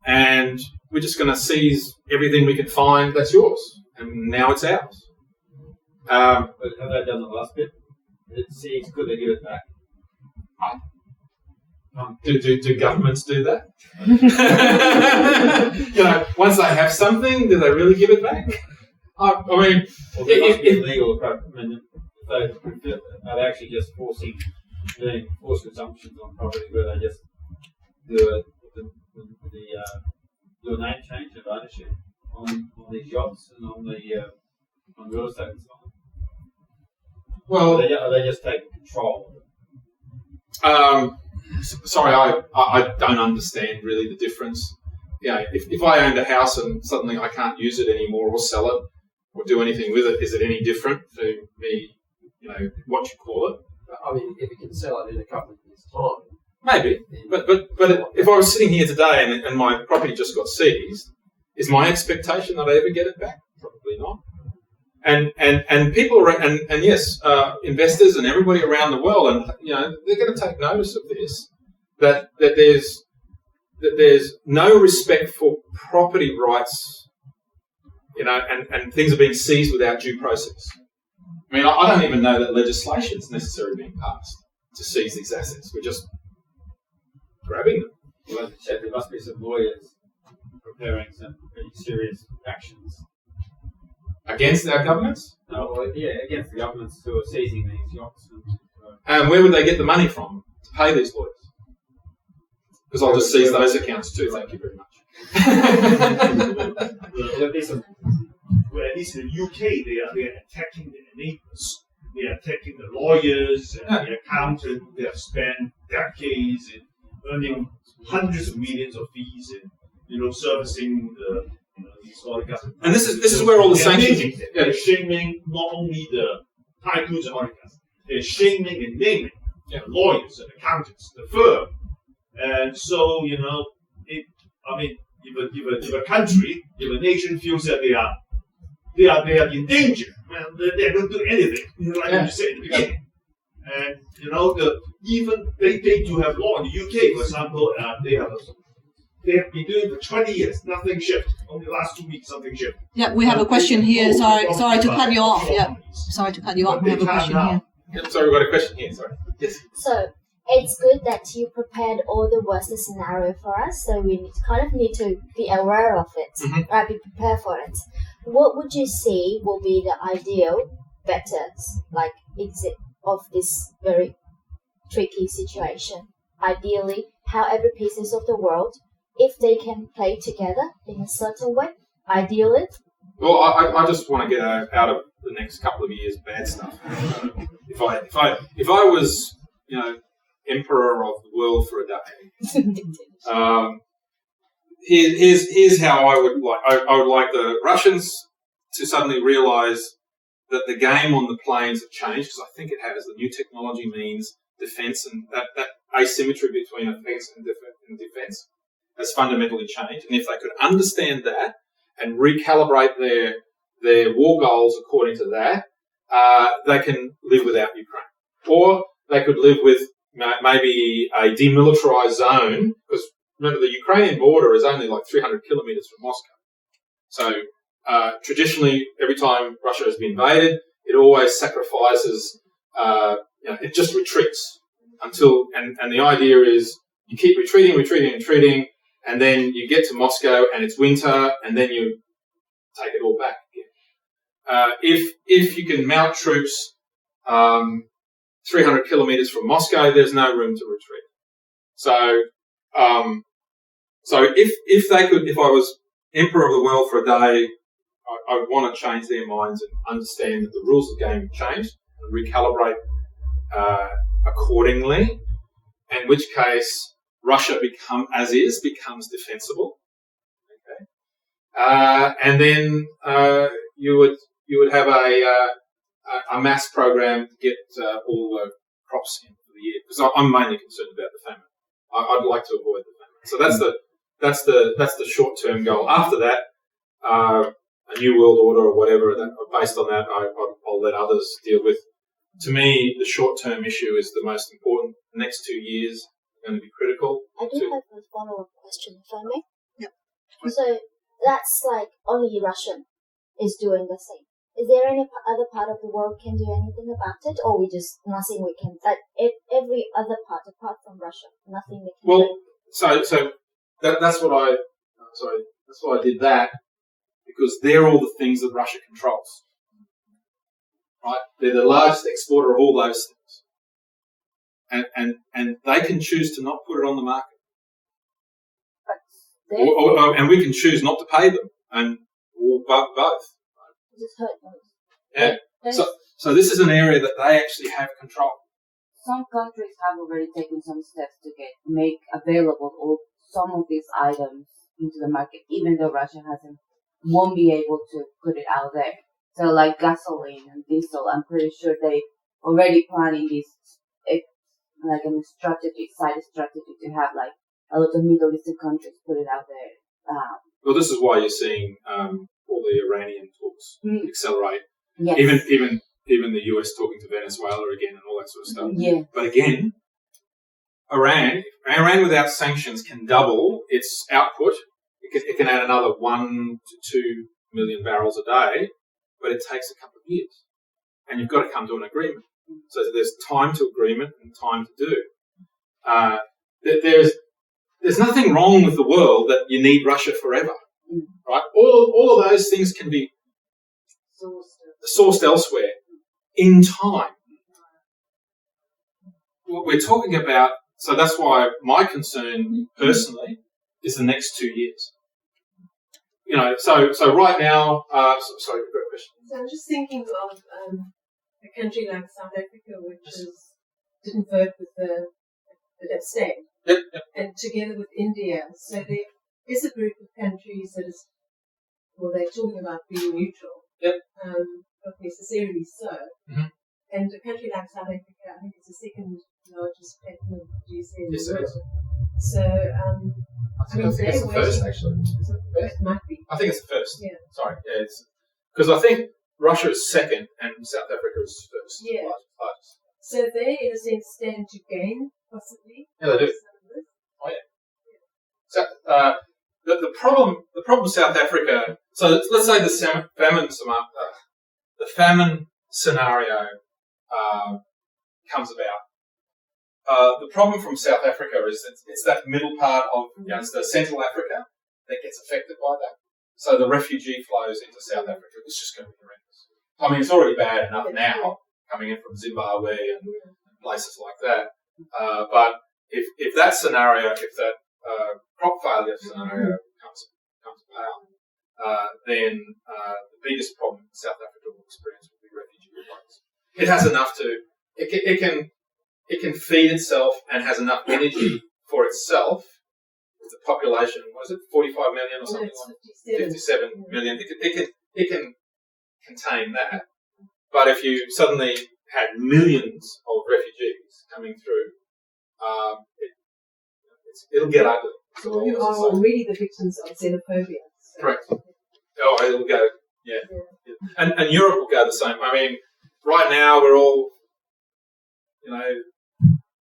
and we're just going to seize everything we can find that's yours, and now it's ours. But have they done the last bit? Could they give it back? Do governments do that? Once they have something, do they really give it back? I mean, it's legal. Are they actually just forcing forced consumptions on property where they just do a name change of ownership on these yachts and on real estate and so on? Well, are they just taking control of it? Sorry, I don't understand really the difference. If I owned a house and suddenly I can't use it anymore or sell it or do anything with it, is it any different to me, what you call it? I mean, if it can sell it in a couple of years' time. Maybe, but if I was sitting here today and my property just got seized, is my expectation that I ever get it back? Probably not. And people and yes, investors and everybody around the world, and they're going to take notice of this. That there's no respect for property rights, and things are being seized without due process. I mean, I don't even know that legislation is necessarily being passed to seize these assets. We're just grabbing them. Well, there must be some lawyers preparing some pretty serious actions. Against our governments? No, well, yeah, against the governments who are seizing these yachts. And where would they get the money from to pay these lawyers? Because I'll just seize those accounts too, thank you very much. Well, at least in the UK, they are attacking their neighbors. They are attacking the lawyers and the accountant. They have spent decades in earning hundreds of millions of fees in servicing these oligarchs. And this is where all the sanctions. They're shaming not only the tycoons and oligarchs. They're shaming and naming the lawyers and accountants, the firm. And so if a country, if a nation feels that they are in danger, they don't do anything, like you said in the beginning. And even they do have law in the UK, for example. They have been doing it for 20 years, nothing shifted. Only the last 2 weeks something shifted. Yeah, we have a question here. Sorry to cut you off. Yeah, sorry to cut you off. We have a question here. Yeah, sorry, we've got a question here. Sorry. Yes. So it's good that you prepared all the worst scenario for us. So we need to be aware of it, right? Be prepared for it. What would you say will be the ideal, better, exit of this very tricky situation? Ideally, how every pieces of the world, if they can play together in a certain way, ideally. Well, I just want to get out of the next couple of years bad stuff. If I was emperor of the world for a day, here's how I would like. I would like the Russians to suddenly realise that the game on the plains have changed, because I think it has. The new technology means defence, and that asymmetry between offence and defence has fundamentally changed. And if they could understand that and recalibrate their war goals according to that, they can live without Ukraine. Or they could live with maybe a demilitarised zone, because remember the Ukrainian border is only like 300 kilometres from Moscow. So traditionally, every time Russia has been invaded, it always sacrifices, it just retreats until, and the idea is you keep retreating, and then you get to Moscow and it's winter, and then you take it all back again. If you can mount troops 300 kilometres from Moscow, there's no room to retreat. So if I was emperor of the world for a day, I would want to change their minds and understand that the rules of the game have changed and recalibrate accordingly, in which case Russia becomes defensible. Okay, and then you would have a mass program to get all the crops in for the year, because I'm mainly concerned about the famine. I'd like to avoid the famine. So that's the short-term goal. After that, a new world order or whatever, based on that, I'll let others deal with. To me, the short-term issue is the most important. The next 2 years are going to be critical. I do have a follow-up question, if I may. Yep. So that's like only Russia is doing the same. Is there any other part of the world can do anything about it, or nothing we can? Every other part apart from Russia, nothing we can do. Well, so that's why I did that, because they're all the things that Russia controls. Right? They're the largest exporter of all those things. And they can choose to not put it on the market. And we can choose not to pay them, or both. Just hurt those. Yeah. So this is an area that they actually have control. Some countries have already taken some steps to make available all some of these items into the market, even though Russia won't be able to put it out there. So like gasoline and diesel, I'm pretty sure they already planning this, like a strategy, side strategy to have like a lot of Middle Eastern countries put it out there. Well, this is why you're seeing all the Iranian talks accelerate. Yes. Even the US talking to Venezuela again and all that sort of stuff. Yeah. But again, Iran without sanctions can double its output. It can add another 1 to 2 million barrels a day, but it takes a couple of years. And you've got to come to an agreement. So there's time to agreement and time to do. There's nothing wrong with the world that you need Russia forever, right? All of those things can be sourced elsewhere in time. What we're talking about, so that's why my concern personally is the next 2 years. So right now, sorry, you've got a question. So I'm just thinking of a country like South Africa, which didn't vote with the abstain. Yep. And together with India. So there is a group of countries that is, well, they're talking about being neutral. Yep. Not necessarily so. Mm-hmm. And a country like South Africa, I think it's the second largest platinum producer in the Yes, it world. is. So, I think it's the first, actually. Is it the it first? might be. I think it's the first. Yeah. Sorry. Yeah, it's because I think Russia is second and South Africa is first. Yeah. Largest. So they, in a sense, stand to gain, possibly. Yeah, they do. Oh, yeah. So the problem with South Africa. So let's say the famine scenario comes about. The problem from South Africa is it's that middle part of it's the Central Africa that gets affected by that. So the refugee flows into South Africa is just going to be horrendous. I mean, it's already bad enough now coming in from Zimbabwe and places like that. But if that scenario, if that crop failure scenario comes about, then the biggest problem South Africa will experience will be refugee flows. It has enough to it can feed itself and has enough energy for itself. With the population, what is it, 45 million or something like 57 million. It can contain that. But if you suddenly had millions of refugees coming through, it'll get ugly. So you are already the victims of xenophobia. So. Correct. Oh, it'll go, yeah. And Europe will go the same. I mean, right now we're all,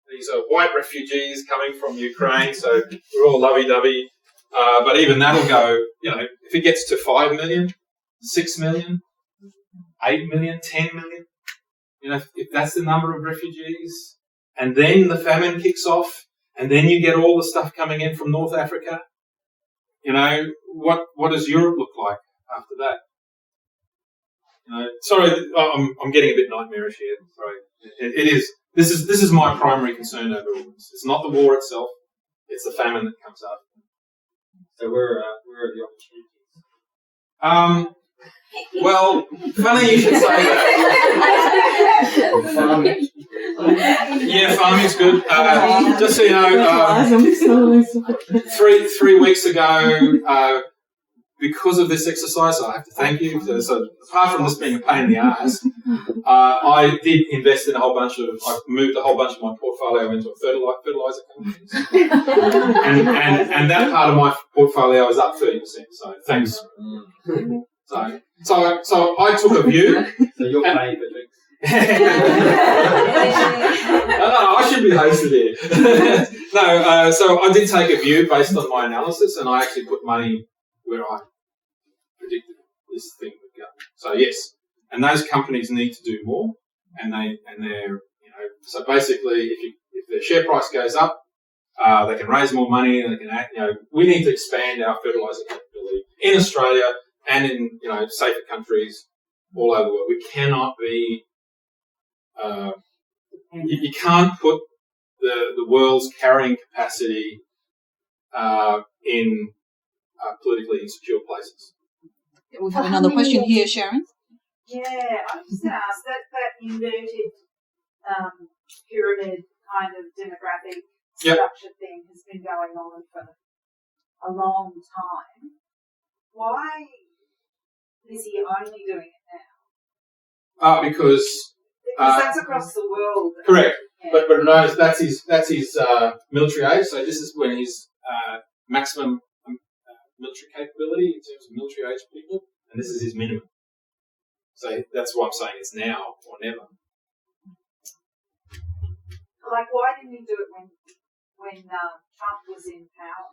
these are white refugees coming from Ukraine, so we're all lovey-dovey. But even that'll go, if it gets to 5 million, 6 million, 8 million, 10 million, if that's the number of refugees, and then the famine kicks off, and then you get all the stuff coming in from North Africa, what does Europe look like after that? Sorry, I'm getting a bit nightmarish here. Sorry, it is. This is my primary concern over all this. It's not the war itself; it's the famine that comes up. So where are the opportunities? Well, funny you should say that. Farming. Yeah, farming's good. Just so you know, 3 weeks ago, because of this exercise, I have to thank you. So apart from this being a pain in the ass, I did invest in I moved a whole bunch of my portfolio into a fertilizer company. and that part of my portfolio is up 30%. So thanks. So I took a view. So you're paying for drinks. No, I should be hosted here. No, so I did take a view based on my analysis, and I actually put money where I predicted this thing would go. So yes, and those companies need to do more, and they're so basically if their share price goes up, they can raise more money, and they can we need to expand our fertilizer capability in Australia and in safer countries all over the world. We cannot be you can't put the world's carrying capacity in politically insecure places. We have another question here, Sharon. Yeah, I was just going to ask that inverted pyramid kind of demographic structure thing has been going on for a long time. Why is he only doing it now? Because Because that's across the world. Correct. Yeah. But notice that's his military age. So this is when his maximum military capability in terms of military age people, and this is his minimum. So that's why I'm saying it's now or never. Like, why didn't he do it when Trump was in power?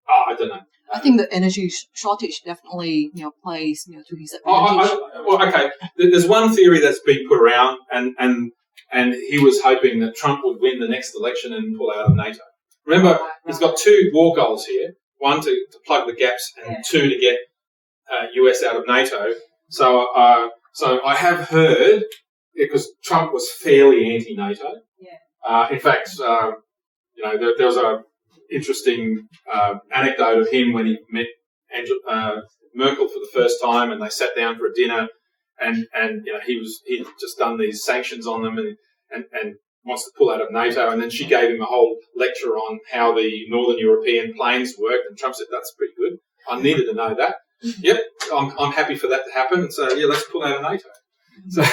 Oh, I don't know. I think the energy shortage definitely, plays, to his advantage. Well, okay. There's one theory that's been put around, and he was hoping that Trump would win the next election and pull out of NATO. Remember, he's got two war goals here: one to plug the gaps, and two to get US out of NATO. So I have heard, because Trump was fairly anti-NATO. Yeah. In fact, there was a interesting anecdote of him when he met Merkel for the first time, and they sat down for a dinner, and he'd just done these sanctions on them, and wants to pull out of NATO, and then she gave him a whole lecture on how the Northern European planes work, and Trump said, "That's pretty good. I needed to know that. Yep, I'm happy for that to happen. So yeah, let's pull out of NATO." So I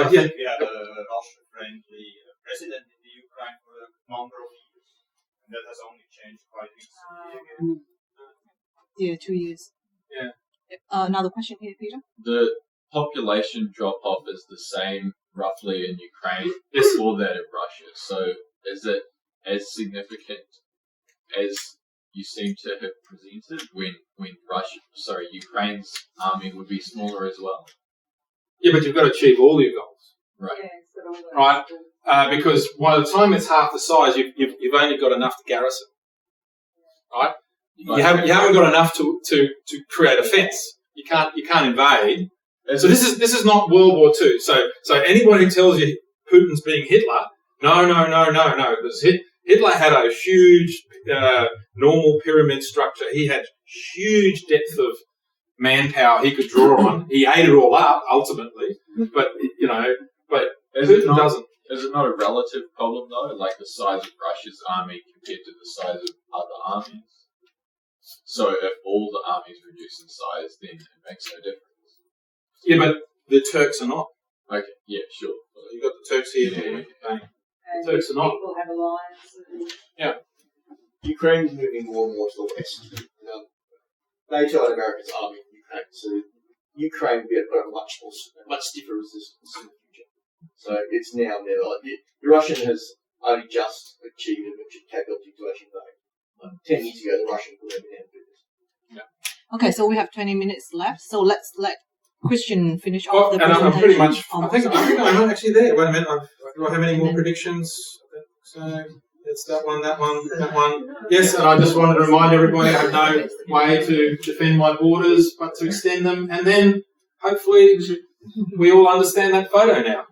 yeah. think we had a Russia-friendly president in the Ukraine for a number of years, and that has only changed quite recently again. Yeah, 2 years. Yeah. Another question here, Peter. The population drop-off is the same roughly in Ukraine or that in Russia. So is it as significant as you seem to have presented when Ukraine's army would be smaller as well? Yeah, but you've got to achieve all your goals. Right. Yeah, it's got all the Right. Because by the time it's half the size, you've only got enough to garrison. Right? You haven't got enough to create a fence. You can't invade. So this is not World War II. So anyone who tells you Putin's being Hitler, no, because Hitler had a huge normal pyramid structure. He had huge depth of manpower he could draw on. He ate it all up ultimately, but Putin doesn't. Is it not a relative problem though, like the size of Russia's army compared to the size of other armies? So if all the armies reduce in size, then it makes no difference. Yeah, but the Turks are not. Okay, yeah, sure. You've got the Turks here. and The Turks are not. people have alliances. Yeah. Ukraine's moving more and more to the west. NATO and America's army in Ukraine, so Ukraine will be able to put up much stiffer resistance in the future. So it's now never. The Russian has only just achieved a military capability to actually invade. 10 years ago, the Russians would never do this. Yeah. Okay, so we have 20 minutes left. So let's let Christian finish Well, off the and presentation. I'm pretty much. I think I'm not actually there. Wait a minute. Do I have any more predictions? So it's that one. Yes, and I just wanted to remind everybody I have no way to defend my borders but to extend them, and then hopefully we all understand that photo now.